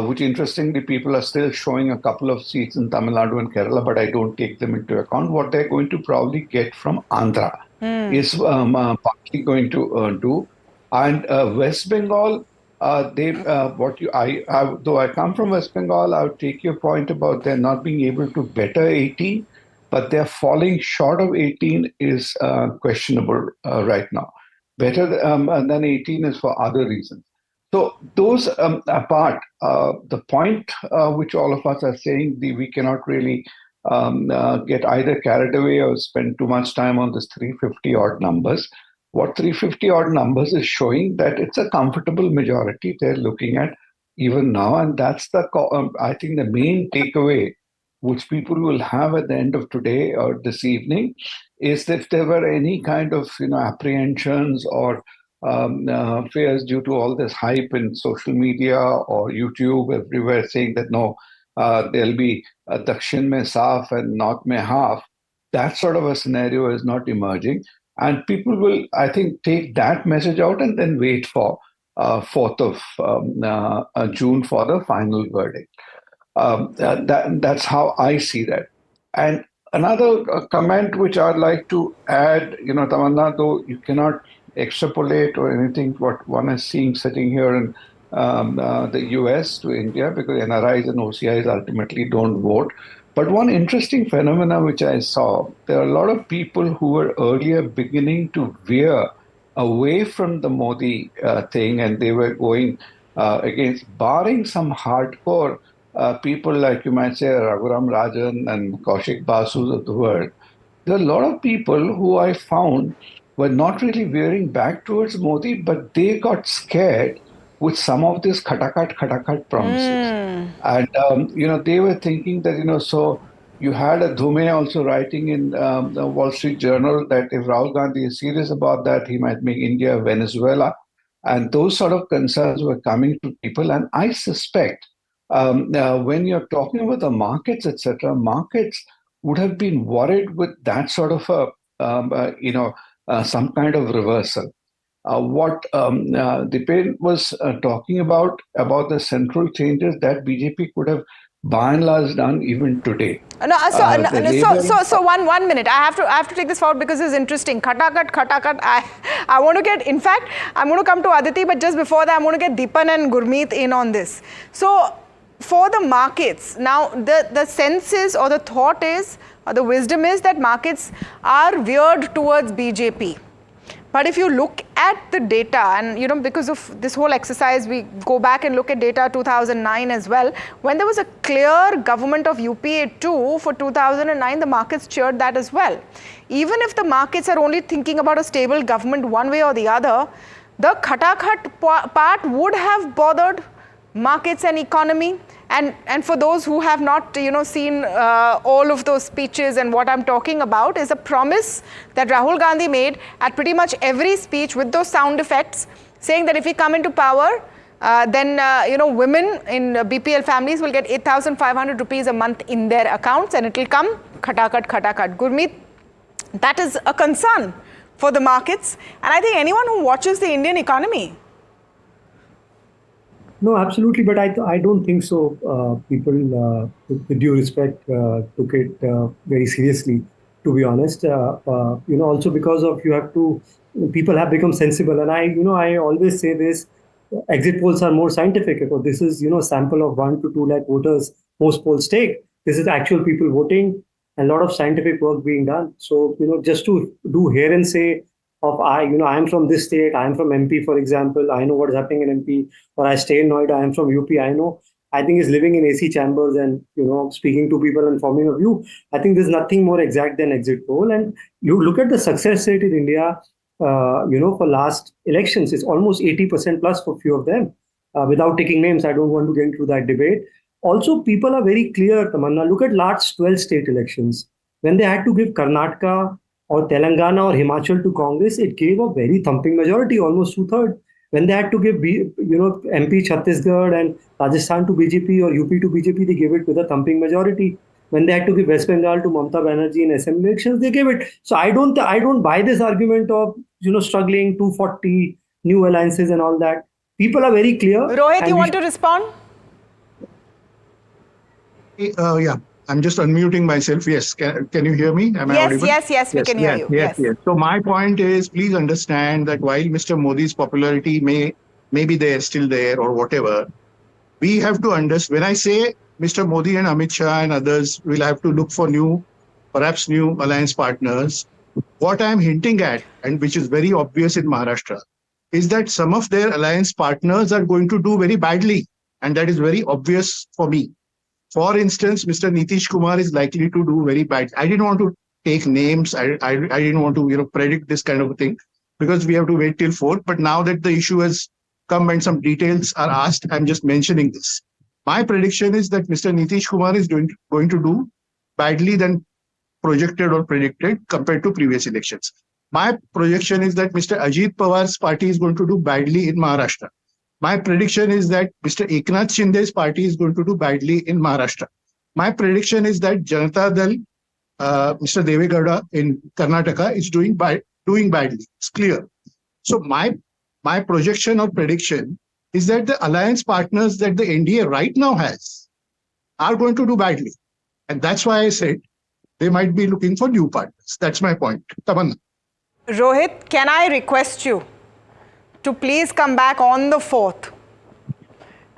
Speaker 6: which interestingly people are still showing a couple of seats in Tamil Nadu and Kerala, but I don't take them into account. What they're going to probably get from Andhra is partly going to do. And West Bengal, though I come from West Bengal, I would take your point about they're not being able to better 18, but they're falling short of 18 is questionable right now. Better than 18 is for other reasons. So those apart, the point which all of us are saying, we cannot really get either carried away or spend too much time on this 350 odd numbers. what 350 odd numbers is showing that it's a comfortable majority they're looking at even now. And that's I think the main takeaway which people will have at the end of today or this evening is that if there were any kind of apprehensions or fears due to all this hype in social media or YouTube everywhere saying that no, there'll be Dakshin mein saaf and North mein half, that sort of a scenario is not emerging. And people will, I think, take that message out and then wait for 4th of June for the final verdict. That's how I see that. And another comment which I'd like to add, Tamanna, though you cannot extrapolate or anything what one is seeing sitting here in the US to India, because NRIs and OCIs ultimately don't vote. But one interesting phenomena which I saw, there are a lot of people who were earlier beginning to veer away from the Modi thing, and they were going against, barring some hardcore people like you might say Raghuram Rajan and Kaushik Basus of the world. There are a lot of people who I found were not really veering back towards Modi, but they got scared with some of these khatakat promises. And, they were thinking that, so you had a Dhume also writing in the Wall Street Journal that if Rahul Gandhi is serious about that, he might make India Venezuela. And those sort of concerns were coming to people. And I suspect when you're talking about the markets, etc., markets would have been worried with that sort of some kind of reversal. What Dipen was talking about the central changes that BJP could have by and large done even today.
Speaker 3: So one minute. I have to take this forward because it's interesting. Khatakat. I want to get. In fact, I'm going to come to Aditi, but just before that, I'm going to get Deepan and Gurmeet in on this. So, for the markets, now the sense is, or the thought is, or the wisdom is that markets are veered towards BJP. But if you look at the data, and because of this whole exercise, we go back and look at data 2009 as well. When there was a clear government of UPA 2 for 2009, the markets cheered that as well. Even if the markets are only thinking about a stable government one way or the other, the khatakat part would have bothered markets and economy. And for those who have not seen all of those speeches, and what I'm talking about is a promise that Rahul Gandhi made at pretty much every speech with those sound effects, saying that if we come into power, then women in BPL families will get 8,500 rupees a month in their accounts, and it will come khatakat. Gurmeet, that is a concern for the markets, and I think anyone who watches the Indian economy.
Speaker 7: No, absolutely, but I don't think so. People, with due respect, took it very seriously, to be honest. Also because of people have become sensible, and I always say this: exit polls are more scientific. This is sample of 1 to 2 lakh voters. Most polls take. This is actual people voting, and a lot of scientific work being done. So just to do here and say, I am from this state, I am from MP, for example, I know what is happening in MP, or I stay in Noida, I am from UP, I think is living in AC chambers and, speaking to people and forming a view. I think there's nothing more exact than exit poll. And you look at the success rate in India, for last elections, it's almost 80% plus for few of them. Without taking names, I don't want to get into that debate. Also, people are very clear, Tamanna. Look at last 12 state elections. When they had to give Karnataka or Telangana or Himachal to Congress, it gave a very thumping majority, almost 2/3. When they had to give, MP, Chhattisgarh and Rajasthan to BJP or UP to BJP, they gave it with a thumping majority. When they had to give West Bengal to Mamata Banerjee in assembly elections, they gave it. So I don't buy this argument of struggling 240 new alliances and all that. People are very clear.
Speaker 3: Rohit, you want to respond?
Speaker 4: Yeah. I'm just unmuting myself. Yes. Can you hear me? Am I audible?
Speaker 3: Yes, we can hear you.
Speaker 4: Yes. So my point is, please understand that while Mr. Modi's popularity may be there, still there or whatever, we have to understand, when I say Mr. Modi and Amit Shah and others will have to look for perhaps new alliance partners, what I'm hinting at, and which is very obvious in Maharashtra, is that some of their alliance partners are going to do very badly. And that is very obvious for me. For instance, Mr. Nitish Kumar is likely to do very bad. I didn't want to take names. I didn't want to predict this kind of a thing. because we have to wait till 4th. But now that the issue has come and some details are asked, I'm just mentioning this. My prediction is that Mr. Nitish Kumar is going to do badly than projected or predicted compared to previous elections. My projection is that Mr. Ajit Pawar's party is going to do badly in Maharashtra. My prediction is that Mr. Eknath Shinde's party is going to do badly in Maharashtra. My prediction is that Janata Dal, Mr. Deve Gowda in Karnataka is doing badly. It's clear. So my projection or prediction is that the alliance partners that the NDA right now has are going to do badly. And that's why I said they might be looking for new partners. That's my point. Tamanna.
Speaker 3: Rohit, can I request you to please come back on the 4th?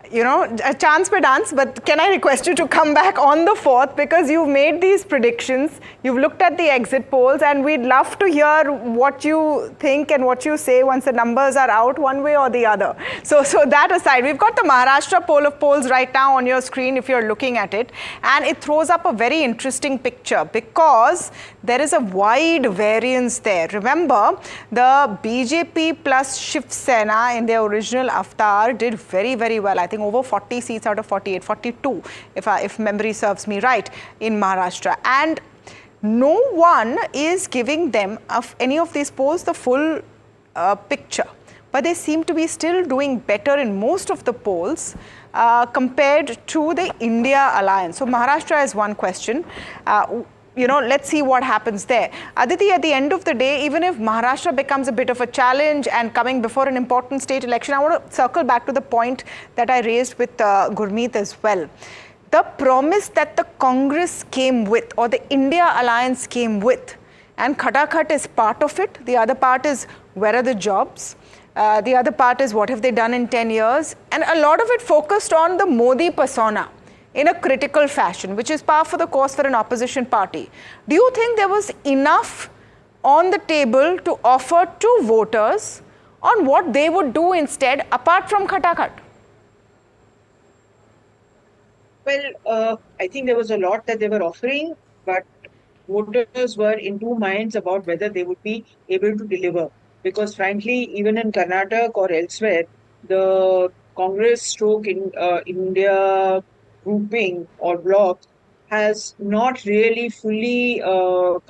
Speaker 3: You know, a chance per dance, but can I request you to come back on the 4th, because you've made these predictions, you've looked at the exit polls, and we'd love to hear what you think and what you say once the numbers are out one way or the other. So that aside, we've got the Maharashtra poll of polls right now on your screen if you're looking at it, and it throws up a very interesting picture because there is a wide variance there. Remember, the BJP plus Shiv Sena in their original avatar did very, very well. I think over 40 seats out of 48, 42, if memory serves me right, in Maharashtra. And no one is giving them, of any of these polls, the full picture. But they seem to be still doing better in most of the polls compared to the India alliance. So Maharashtra is one question. You know, let's see what happens there. Aditi, at the end of the day, even if Maharashtra becomes a bit of a challenge and coming before an important state election, I want to circle back to the point that I raised with Gurmeet as well. The promise that the Congress came with, or the India alliance came with, and Khatakhat is part of it. The other part is, where are the jobs? The other part is, what have they done in 10 years? And a lot of it focused on the Modi persona in a critical fashion, which is par for the course for an opposition party. Do you think there was enough on the table to offer to voters on what they would do instead, apart from Khatakhat?
Speaker 5: Well, I think there was a lot that they were offering, but voters were in two minds about whether they would be able to deliver. Because frankly, even in Karnataka or elsewhere, the Congress stroke in India grouping or bloc has not really fully sort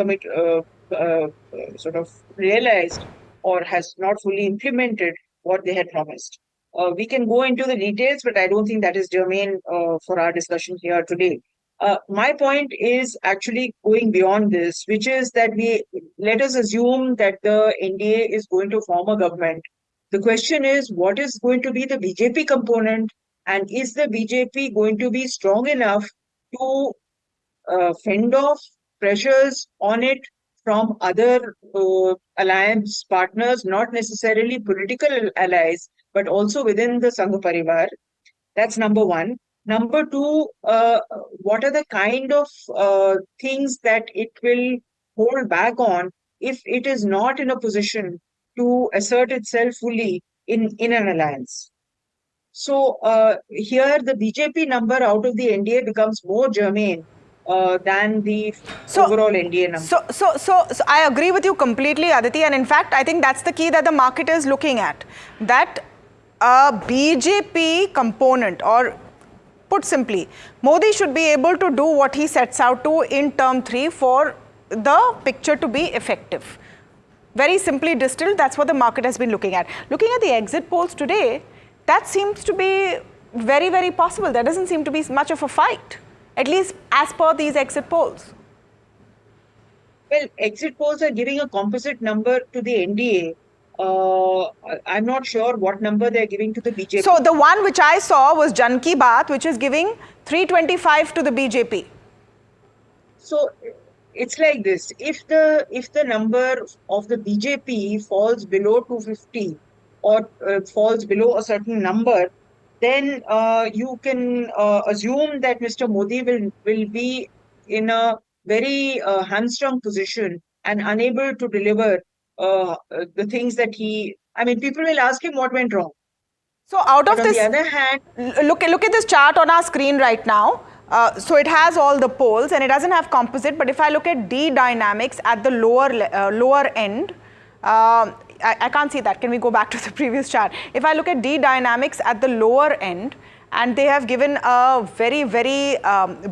Speaker 5: of realized or has not fully implemented what they had promised. We can go into the details, but I don't think that is germane for our discussion here today. My point is actually going beyond this, which is that let us assume that the NDA is going to form a government. The question is, what is going to be the BJP component? And is the BJP going to be strong enough to fend off pressures on it from other alliance partners, not necessarily political allies, but also within the Sangh Parivar? That's number one. Number two, what are the kind of things that it will hold back on if it is not in a position to assert itself fully in an alliance? So here the BJP number out of the NDA becomes more germane than the overall NDA number.
Speaker 3: So I agree with you completely, Aditi. And in fact, I think that's the key that the market is looking at. That BJP component, or put simply, Modi should be able to do what he sets out to in term 3 for the picture to be effective. Very simply distilled, that's what the market has been looking at. Looking at the exit polls today, that seems to be very, very possible. There doesn't seem to be much of a fight, at least as per these exit polls.
Speaker 5: Well, exit polls are giving a composite number to the NDA. I'm not sure what number they're giving to the BJP.
Speaker 3: So the one which I saw was Jan Ki Baat, which is giving 325 to the BJP.
Speaker 5: So it's like this: if the number of the BJP falls below 250 or falls below a certain number, then you can assume that Mr. Modi will be in a very hamstrung position and unable to deliver the things that people will ask him what went wrong.
Speaker 3: So out of
Speaker 5: but
Speaker 3: this,
Speaker 5: on the other hand,
Speaker 3: look at this chart on our screen right now. So it has all the polls and it doesn't have composite, but if I look at D dynamics at the lower end, I can't see that. Can we go back to the previous chart? If I look at D dynamics at the lower end, and they have given a very, very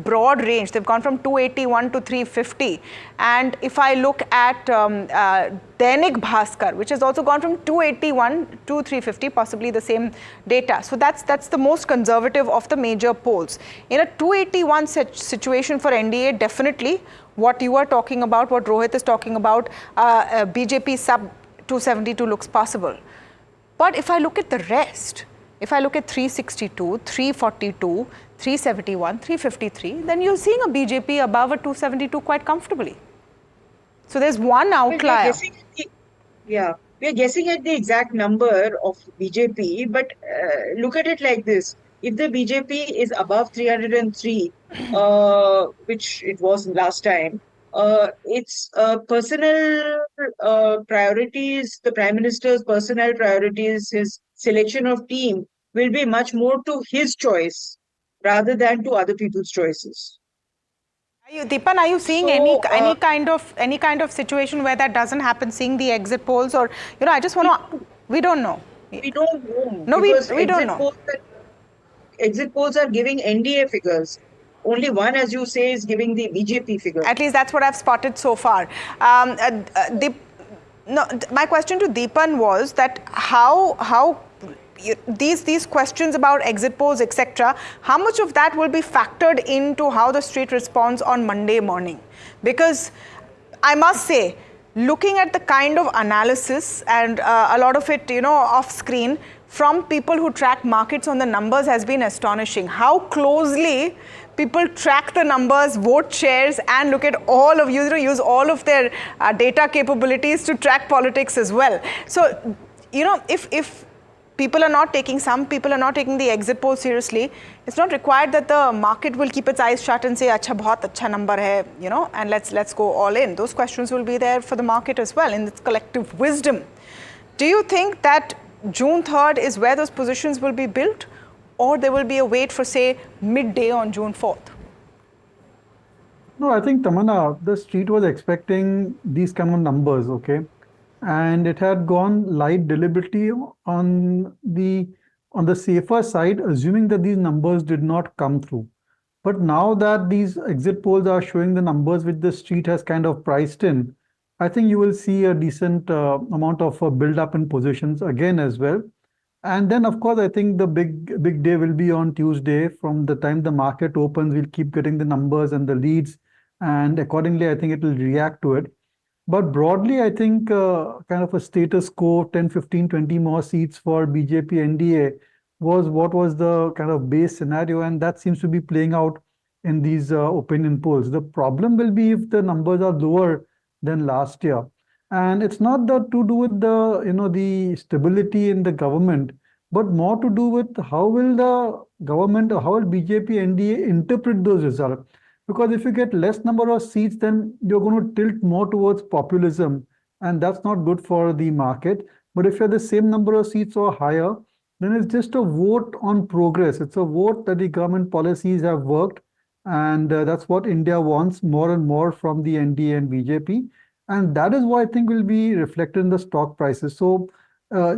Speaker 3: broad range. They've gone from 281 to 350. And if I look at Dainik Bhaskar, which has also gone from 281 to 350, possibly the same data. So that's the most conservative of the major polls. In a 281 situation for NDA, definitely what you are talking about, what Rohit is talking about, BJP sub 272 looks possible. But if I look at the rest, if I look at 362, 342, 371, 353, then you're seeing a BJP above a 272 quite comfortably. So there's one outlier.
Speaker 5: We are guessing at the exact number of BJP, but look at it like this. If the BJP is above 303, which it was last time, its personal priorities, the Prime Minister's personal priorities, his selection of team will be much more to his choice rather than to other people's choices.
Speaker 3: Deepan, are you seeing any kind of situation where that doesn't happen, seeing the exit polls, or I just want to, we don't know.
Speaker 5: We don't know.
Speaker 3: No, we don't know.
Speaker 5: Exit polls are giving NDA figures. Only one, as you say, is giving the BJP figure.
Speaker 3: At least that's what I've spotted so far. My question to Deepan was that how these questions about exit polls, etc., how much of that will be factored into how the street responds on Monday morning? Because I must say, looking at the kind of analysis and a lot of it, off screen from people who track markets on the numbers has been astonishing. How closely people track the numbers, vote shares, and look at all of use all of their data capabilities to track politics as well. So, if people are not taking, some people are not taking the exit poll seriously, it's not required that the market will keep its eyes shut and say, "Acha, bahut acha number hai," and let's go all in. Those questions will be there for the market as well in its collective wisdom. Do you think that June 3rd is where those positions will be built, or there will be a wait for, say, midday on June 4th?
Speaker 8: No, I think, Tamanna, the street was expecting these kind of numbers, okay? And it had gone light deliberately on the safer side, assuming that these numbers did not come through. But now that these exit polls are showing the numbers which the street has kind of priced in, I think you will see a decent amount of build-up in positions again as well. And then, of course, I think the big day will be on Tuesday. From the time the market opens, we'll keep getting the numbers and the leads, and accordingly, I think it will react to it. But broadly, I think kind of a status quo, 10, 15, 20 more seats for BJP NDA was what was the kind of base scenario, and that seems to be playing out in these opinion polls. The problem will be if the numbers are lower than last year. And it's not that to do with the, the stability in the government, but more to do with how will the government or how will BJP NDA interpret those results. Because if you get less number of seats, then you're going to tilt more towards populism, and that's not good for the market. But if you have the same number of seats or higher, then it's just a vote on progress. It's a vote that the government policies have worked, and that's what India wants more and more from the NDA and BJP. And that is what I think will be reflected in the stock prices. So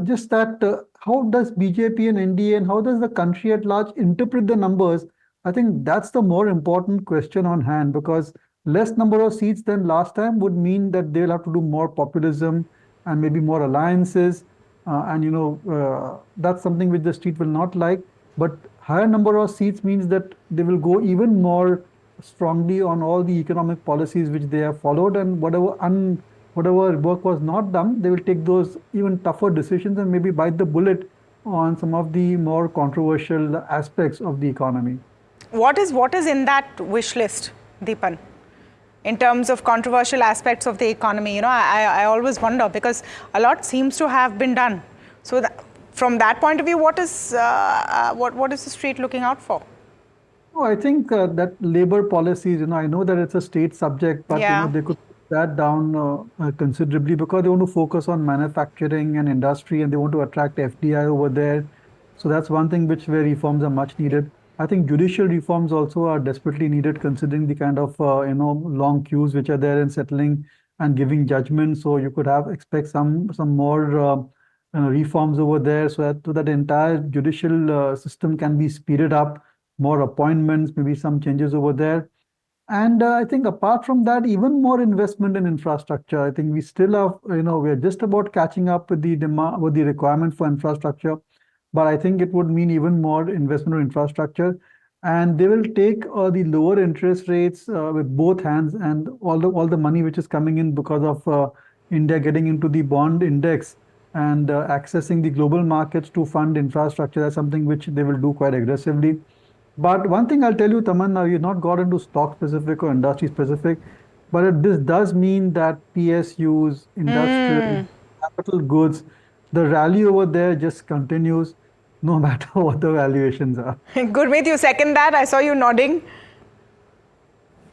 Speaker 8: just that, how does BJP and NDA and how does the country at large interpret the numbers? I think that's the more important question on hand, because less number of seats than last time would mean that they'll have to do more populism and maybe more alliances. That's something which the street will not like. But higher number of seats means that they will go even more strongly on all the economic policies which they have followed, and whatever work was not done, they will take those even tougher decisions and maybe bite the bullet on some of the more controversial aspects of the economy.
Speaker 3: What is in that wish list, Deepan, in terms of controversial aspects of the economy? I always wonder, because a lot seems to have been done. So from that point of view, what is the street looking out for?
Speaker 8: Oh, I think that labor policies, I know that it's a state subject, but they could put that down considerably, because they want to focus on manufacturing and industry, and they want to attract FDI over there. So that's one thing where reforms are much needed. I think judicial reforms also are desperately needed, considering the kind of long queues which are there in settling and giving judgment. So you could expect some more reforms over there, so that the entire judicial system can be speeded up, more appointments, maybe some changes over there. And I think apart from that, even more investment in infrastructure. I think we still have, we are just about catching up with the demand, with the requirement for infrastructure. But I think it would mean even more investment in infrastructure. And they will take the lower interest rates with both hands, and all the money which is coming in because of India getting into the bond index and accessing the global markets to fund infrastructure. That's something which they will do quite aggressively. But one thing I'll tell you, Tamanna, you've not got into stock specific or industry specific, but this does mean that PSUs, industrial, capital goods, the rally over there just continues no matter what the valuations are.
Speaker 3: Gurmeet, you second that? I saw you nodding.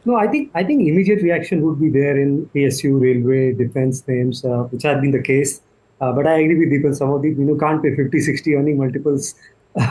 Speaker 7: No, I think immediate reaction would be there in PSU, railway, defense names, which have been the case. But I agree with Deepan, some of these, can't pay 50, 60 earning multiples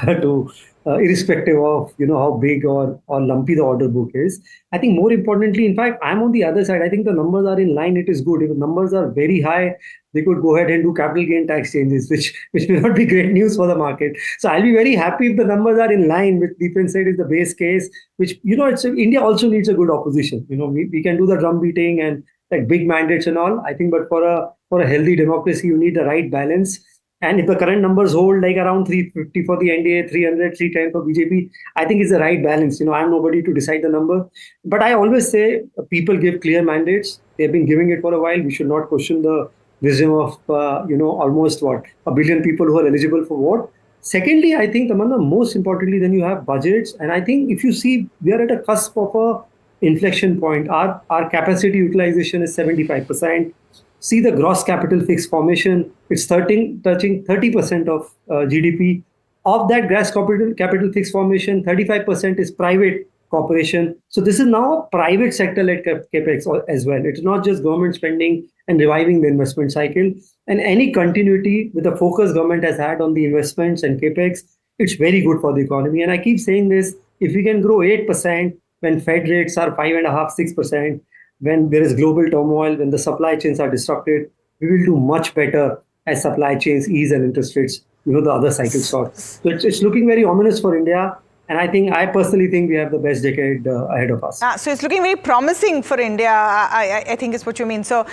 Speaker 7: to irrespective of, how big or lumpy the order book is. I think more importantly, in fact, I'm on the other side. I think the numbers are in line. It is good. If the numbers are very high, they could go ahead and do capital gain tax changes, which may not be great news for the market. So I'll be very happy if the numbers are in line, which Deepan said is the base case, which, India also needs a good opposition. We can do the drum beating and like big mandates and all. I think, but for a healthy democracy, you need the right balance. And if the current numbers hold like around 350 for the NDA, 300, 310 for BJP, I think it's the right balance. I'm nobody to decide the number. But I always say people give clear mandates. They've been giving it for a while. We should not question the wisdom of, almost 1 billion people who are eligible for vote. Secondly, I think, Tamanna, most importantly, then you have budgets. And I think if you see, we are at a cusp of a inflection point. Our capacity utilization is 75%. See the gross capital fixed formation, it's touching 30% of GDP. Of that gross capital fixed formation, 35% is private corporation. So this is now a private sector-led capex as well. It's not just government spending and reviving the investment cycle. And any continuity with the focus government has had on the investments and capex, it's very good for the economy. And I keep saying this, if we can grow 8% when Fed rates are 5.5%, 6%, when there is global turmoil, when the supply chains are disrupted, we will do much better as supply chains ease and interest rates, the other cycles sort. So it's looking very ominous for India. And I personally think we have the best decade ahead of us.
Speaker 3: So it's looking very promising for India, I think is what you mean. So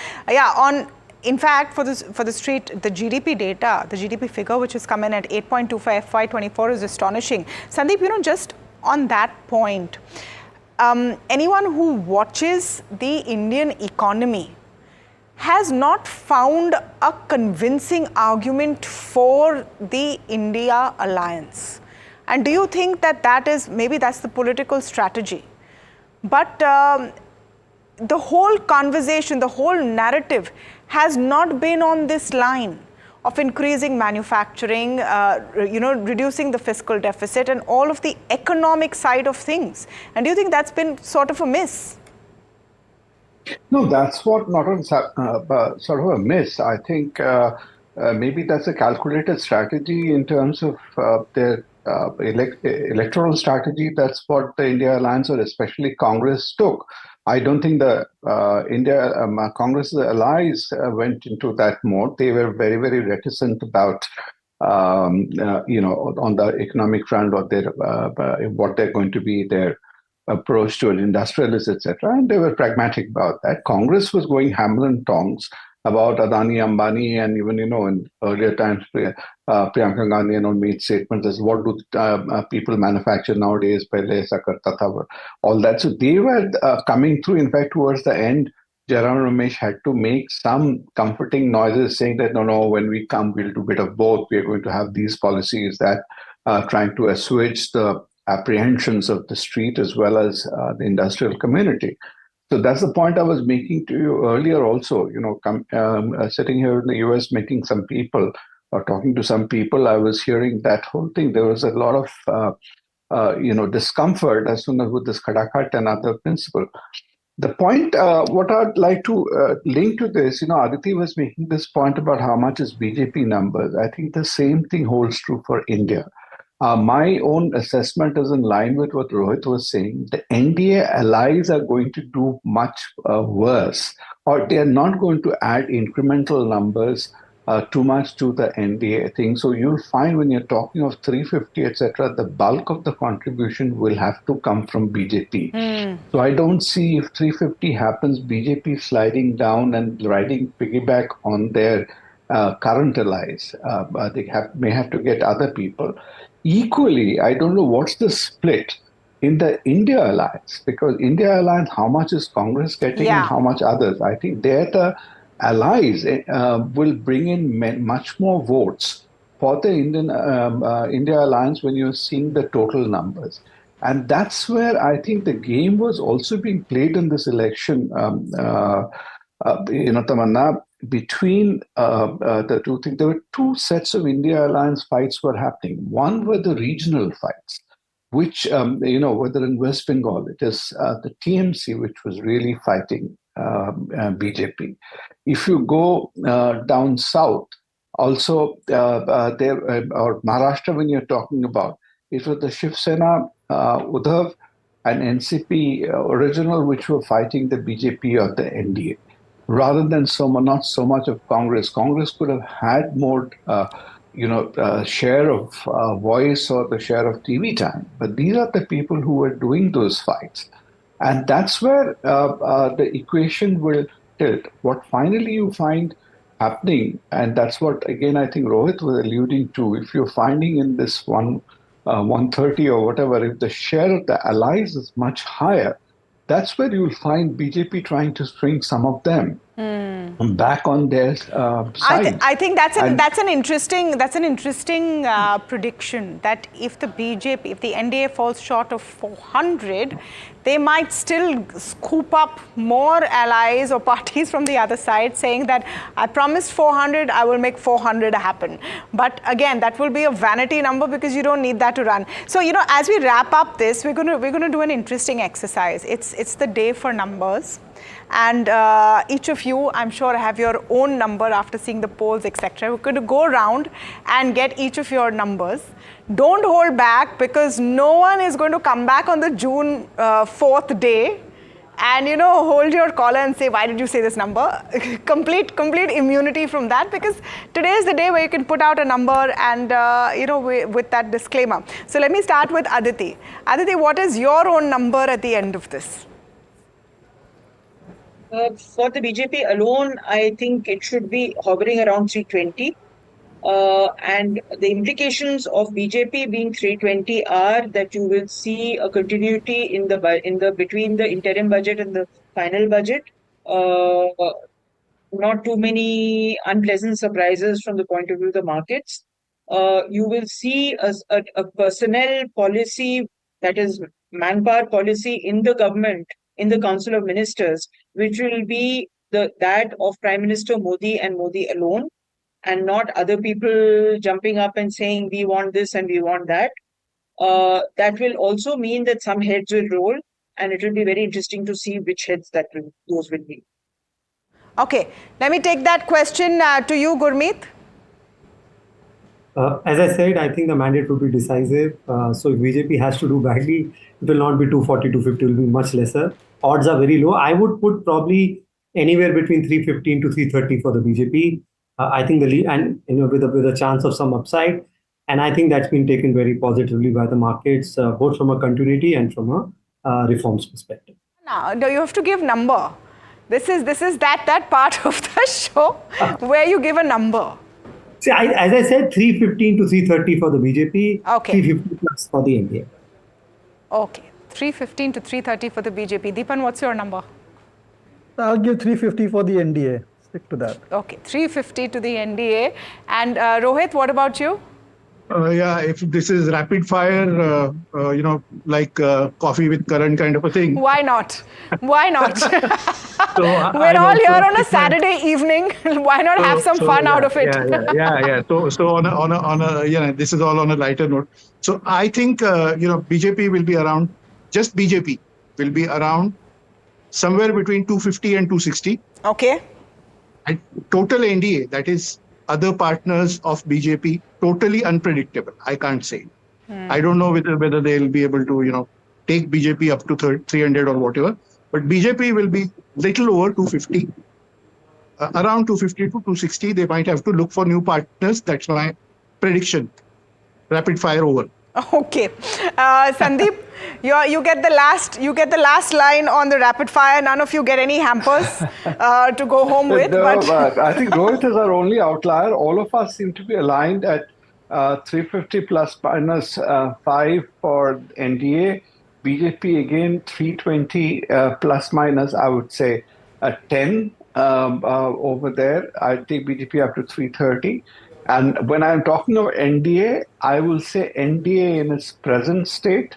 Speaker 3: in fact, for the street, the GDP data, the GDP figure, which has come in at 8.25 FY24 is astonishing. Sandeep, just on that point, anyone who watches the Indian economy has not found a convincing argument for the India alliance. And do you think that's the political strategy? But the whole conversation, the whole narrative has not been on this line of increasing manufacturing, reducing the fiscal deficit and all of the economic side of things. And do you think that's been sort of a miss?
Speaker 6: No, that's not sort of a miss. I think maybe that's a calculated strategy in terms of their electoral strategy. That's what the India Alliance, or especially Congress, took. I don't think the Congress allies went into that mode. They were very, very reticent about, on the economic front, what they're going to be their approach to an industrialist, etc. And they were pragmatic about that. Congress was going hammer and tongs about Adani, Ambani, and even, in earlier times, Priyanka Gandhi made statements as what do people manufacture nowadays, all that. So they were coming through. In fact, towards the end, Jairam Ramesh had to make some comforting noises saying that, no, when we come, we'll do a bit of both. We are going to have these policies that trying to assuage the apprehensions of the street as well as the industrial community. So that's the point I was making to you earlier also, sitting here in the US, meeting some people or talking to some people, I was hearing that whole thing. There was a lot of, discomfort as soon as with this Khadakat and other principle. The point, what I'd like to link to this, Aditi was making this point about how much is BJP numbers. I think the same thing holds true for India. My own assessment is in line with what Rohit was saying. The NDA allies are going to do much worse, or they are not going to add incremental numbers too much to the NDA thing. So you'll find when you're talking of 350, etc., the bulk of the contribution will have to come from BJP. So I don't see if 350 happens, BJP sliding down and riding piggyback on their current allies. They may have to get other people. Equally, I don't know what's the split in the India alliance, because India alliance, how much is Congress getting and how much others? I think they're the allies will bring in much more votes for the India alliance when you're seeing the total numbers. And that's where I think the game was also being played in this election, Tamanna, between the two things. There were two sets of India alliance fights were happening. One were the regional fights, which, whether in West Bengal, it is the TMC, which was really fighting BJP. If you go down south, also there, or Maharashtra, when you're talking about, it was the Shiv Sena, Uddhav, and NCP original, which were fighting the BJP or the NDA, rather than not so much of Congress. Congress could have had more, share of voice or the share of TV time. But these are the people who were doing those fights. And that's where the equation will tilt. What finally you find happening, and that's what, again, I think Rohit was alluding to, if you're finding in this 130 or whatever, if the share of the allies is much higher, that's where you'll find BJP trying to swing some of them back on their side.
Speaker 3: I think that's an interesting prediction, that if the NDA falls short of 400, they might still scoop up more allies or parties from the other side, saying that I promised 400, I will make 400 happen. But again, that will be a vanity number, because you don't need that to run. So, as we wrap up this, we're going to do an interesting exercise. It's the day for numbers. And each of you, I'm sure, have your own number after seeing the polls, etc. We're going to go around and get each of your numbers. Don't hold back, because no one is going to come back on the June 4th day and, hold your collar and say, why did you say this number? complete immunity from that, because today is the day where you can put out a number and, with that disclaimer. So let me start with Aditi. Aditi, what is your own number at the end of this?
Speaker 5: For the BJP alone, I think it should be hovering around 320. And the implications of BJP being 320 are that you will see a continuity in the between the interim budget and the final budget. Not too many unpleasant surprises from the point of view of the markets. You will see a personnel policy, that is manpower policy in the government, in the Council of Ministers, which will be that of Prime Minister Modi and Modi alone, and not other people jumping up and saying, we want this and we want that. That will also mean that some heads will roll, and it will be very interesting to see which heads those will be.
Speaker 3: Okay, let me take that question to you, Gurmeet.
Speaker 7: As I said, I think the mandate will be decisive. So if BJP has to do badly, it will not be 240, 250, it will be much lesser. Odds are very low. I would put probably anywhere between 315 to 330 for the BJP. I think with a chance of some upside. And I think that's been taken very positively by the markets, both from a continuity and from a reforms perspective.
Speaker 3: Now, you have to give number. This is that part of the show where you give a number.
Speaker 7: See, as I said, 315 to 330 for the BJP,
Speaker 3: okay.
Speaker 7: 350 plus for the NDA.
Speaker 3: Okay, 315 to 330 for the BJP. Deepan, what's your number?
Speaker 8: I'll give 350 for the NDA. Stick to that.
Speaker 3: Okay, 350 to the NDA. And Rohit, what about you?
Speaker 4: If this is rapid fire, like coffee with current kind of a thing.
Speaker 3: Why not? Why not? We're all here on a Saturday evening. Why not have some fun out of it?
Speaker 4: So on a this is all on a lighter note. So I think BJP will be around. Just BJP will be around somewhere between 250 and 260.
Speaker 3: Okay.
Speaker 4: And total NDA, that is other partners of BJP, totally unpredictable. I can't say. I don't know whether they'll be able to, take BJP up to 300 or whatever. But BJP will be little over 250, around 250 to 260. They might have to look for new partners. That's my prediction. Rapid fire over.
Speaker 3: Okay, Sandeep, you get the last line on the rapid fire. None of you get any hampers to go home with.
Speaker 6: But I think Rohit is our only outlier. All of us seem to be aligned at 350 plus minus 5 for NDA. BJP again 320 plus minus, I would say 10 over there. I take BJP up to 330. And when I'm talking of NDA, I will say NDA in its present state.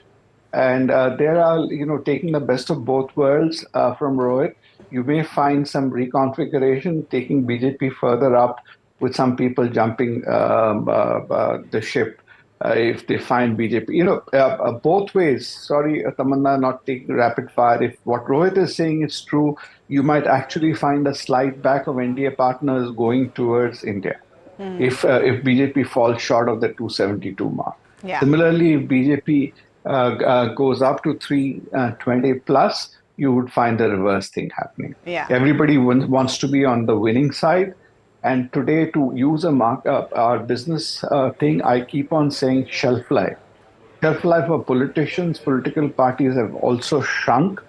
Speaker 6: And there are, taking the best of both worlds from Rohit. You may find some reconfiguration, taking BJP further up with some people jumping the ship if they find BJP. Both ways. Sorry, Tamanna, not taking rapid fire. If what Rohit is saying is true, you might actually find a slide back of NDA partners going towards India. If BJP falls short of the 272 mark.
Speaker 3: Yeah.
Speaker 6: Similarly, if BJP goes up to 320 plus, you would find the reverse thing happening.
Speaker 3: Yeah.
Speaker 6: Everybody wants to be on the winning side. And today, to use our business thing, I keep on saying shelf life. Shelf life of politicians, political parties have also shrunk.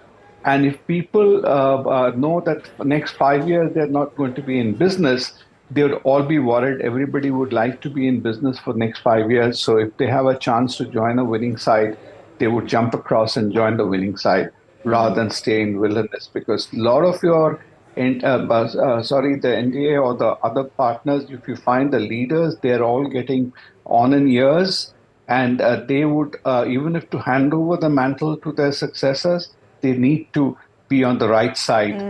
Speaker 6: And if people know that for the next 5 years they're not going to be in business, they would all be worried. Everybody would like to be in business for the next 5 years. So if they have a chance to join a winning side, they would jump across and join the winning side rather than stay in wilderness. Because a lot of your, the NDA or the other partners, if you find the leaders, they're all getting on in years. And they would, even if to hand over the mantle to their successors, they need to be on the right side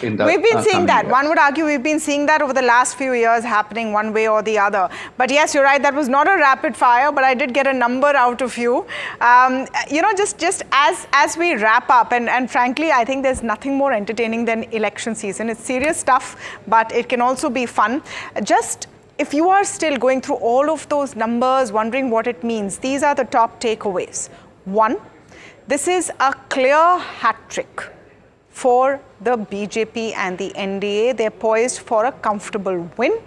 Speaker 6: in the
Speaker 3: We've been seeing that.
Speaker 6: years.
Speaker 3: One would argue we've been seeing that over the last few years happening one way or the other. But yes, you're right. That was not a rapid fire, but I did get a number out of you. Just as we wrap up, and frankly, I think there's nothing more entertaining than election season. It's serious stuff, but it can also be fun. Just if you are still going through all of those numbers, wondering what it means, these are the top takeaways. 1, this is a clear hat trick for the BJP and the NDA. They're poised for a comfortable win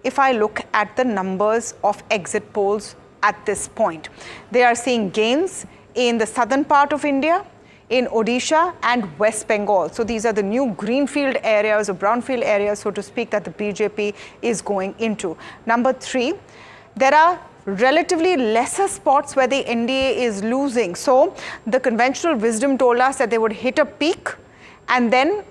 Speaker 3: if I look at the numbers of exit polls at this point. They are seeing gains in the southern part of India, in Odisha and West Bengal. So these are the new greenfield areas or brownfield areas, so to speak, that the BJP is going into. Number 3, there are relatively lesser spots where the NDA is losing. So the conventional wisdom told us that they would hit a peak and then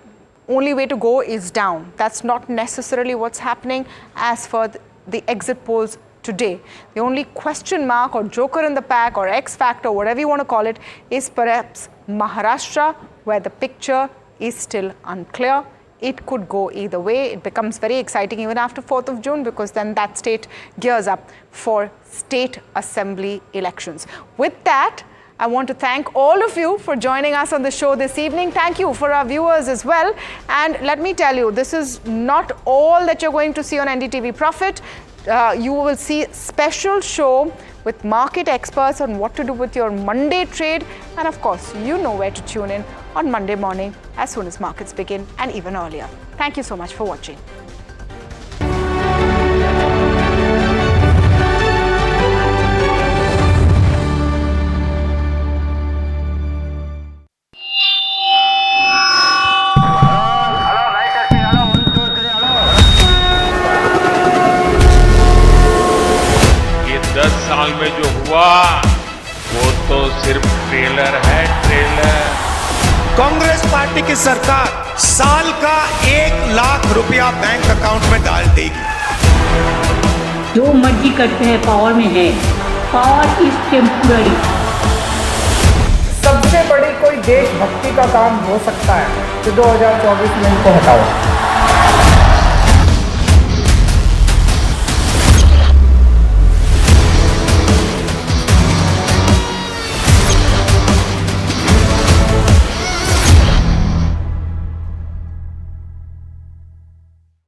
Speaker 3: only way to go is down. That's not necessarily what's happening as for the exit polls today. The only question mark or joker in the pack or X factor, whatever you want to call it, is perhaps Maharashtra, where the picture is still unclear. It could go either way. It becomes very exciting even after 4th of June, because then that state gears up for state assembly elections. With that, I want to thank all of you for joining us on the show this evening. Thank you for our viewers as well. And let me tell you, this is not all that you're going to see on NDTV Profit. You will see special show with market experts on what to do with your Monday trade. And of course, you know where to tune in on Monday morning as soon as markets begin and even earlier. Thank you so much for watching.
Speaker 10: में जो हुआ वो तो सिर्फ trailer है, trailer.
Speaker 11: Congress party की सरकार साल का 1 लाख रुपया बैंक अकाउंट में डाल देगी।
Speaker 12: जो मर्जी करते हैं पावर में है, पावर इज टेम्पररी।
Speaker 13: सबसे बड़ी कोई देशभक्ति का काम हो सकता है कि 2024 में इनको हटाओ।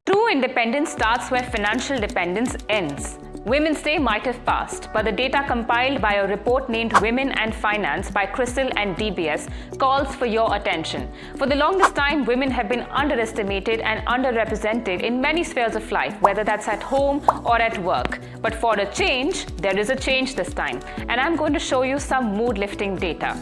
Speaker 9: True independence starts where financial dependence ends. Women's Day might have passed, but the data compiled by a report named Women and Finance by CRISIL and DBS calls for your attention. For the longest time, women have been underestimated and underrepresented in many spheres of life, whether that's at home or at work. But for a change, there is a change this time, and I'm going to show you some mood-lifting data.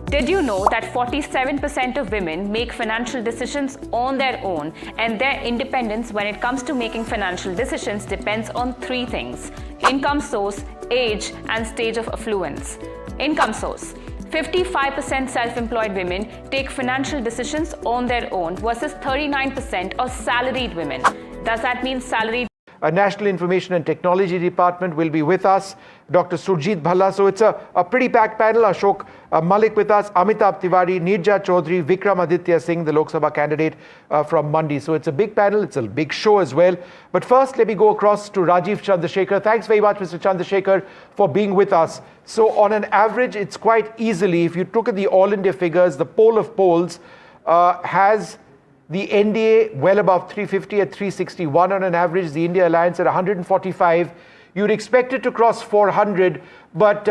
Speaker 9: Did you know that 47% of women make financial decisions on their own, and their independence when it comes to making financial decisions depends on three things: income source, age, and stage of affluence. Income source. 55% self-employed women take financial decisions on their own versus 39% of salaried women. Does that mean salaried?
Speaker 18: National Information and Technology Department will be with us, Dr. Surjit Bhalla. So it's a pretty packed panel. Ashok Malik with us, Amitabh Tiwari, Nirja Chaudhary, Vikram Aditya Singh, the Lok Sabha candidate from Mandi. So it's a big panel, it's a big show as well. But first, let me go across to Rajiv Chandrasekhar. Thanks very much, Mr. Chandrasekhar, for being with us. So on an average, it's quite easily, if you look at the All India figures, the poll of polls has the NDA well above 350 at 361 on an average, the India Alliance at 145. You'd expect it to cross 400, but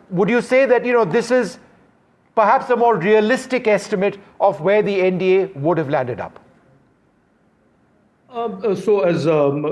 Speaker 18: would you say that, this is perhaps a more realistic estimate of where the NDA would have landed up?
Speaker 19: So as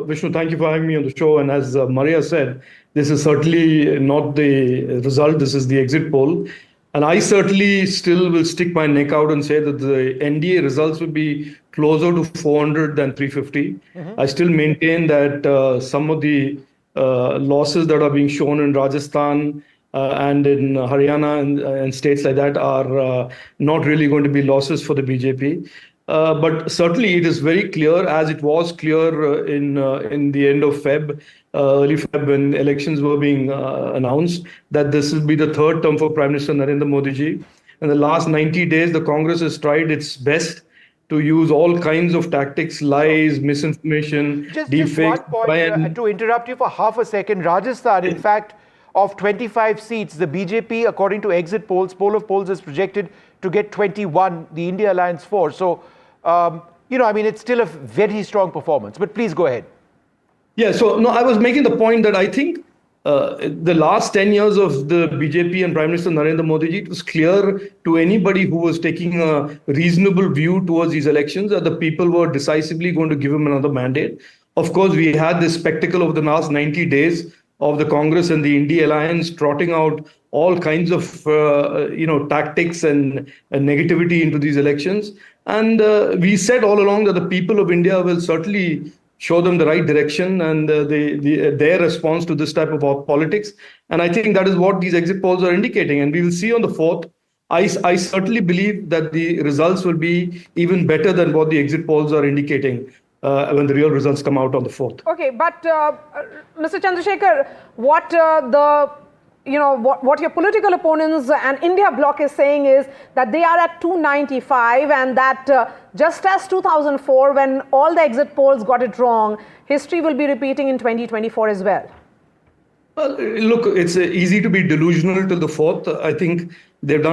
Speaker 19: Vishnu, thank you for having me on the show. And as Maria said, this is certainly not the result. This is the exit poll. And I certainly still will stick my neck out and say that the NDA results will be closer to 400 than 350. I still maintain that some of the losses that are being shown in Rajasthan and in Haryana and states like that are not really going to be losses for the BJP. But certainly it is very clear, as it was clear in the end of Feb, early Feb, when elections were being announced, that this will be the third term for Prime Minister Narendra Modi ji. In the last 90 days, the Congress has tried its best to use all kinds of tactics, lies, misinformation, deepfakes.
Speaker 18: Just one point, to interrupt you for half a second. Rajasthan, in fact, of 25 seats, the BJP, according to exit polls, poll of polls is projected to get 21, the India Alliance 4. So, it's still a very strong performance. But please go ahead.
Speaker 19: Yeah, so no, I was making the point that I think the last 10 years of the BJP and Prime Minister Narendra Modi ji, it was clear to anybody who was taking a reasonable view towards these elections that the people were decisively going to give him another mandate. Of course, we had this spectacle of the last 90 days of the Congress and the India Alliance trotting out all kinds of tactics and negativity into these elections. And we said all along that the people of India will certainly show them the right direction and their response to this type of politics. And I think that is what these exit polls are indicating. And we will see on the 4th. I certainly believe that the results will be even better than what the exit polls are indicating when the real results come out on the 4th.
Speaker 13: Okay, but Mr. Chandrasekhar, what what your political opponents and India bloc is saying is that they are at 295 and that just as 2004 when all the exit polls got it wrong, history will be repeating in 2024 as well.
Speaker 19: Well, look, it's easy to be delusional till the 4th. I think they've done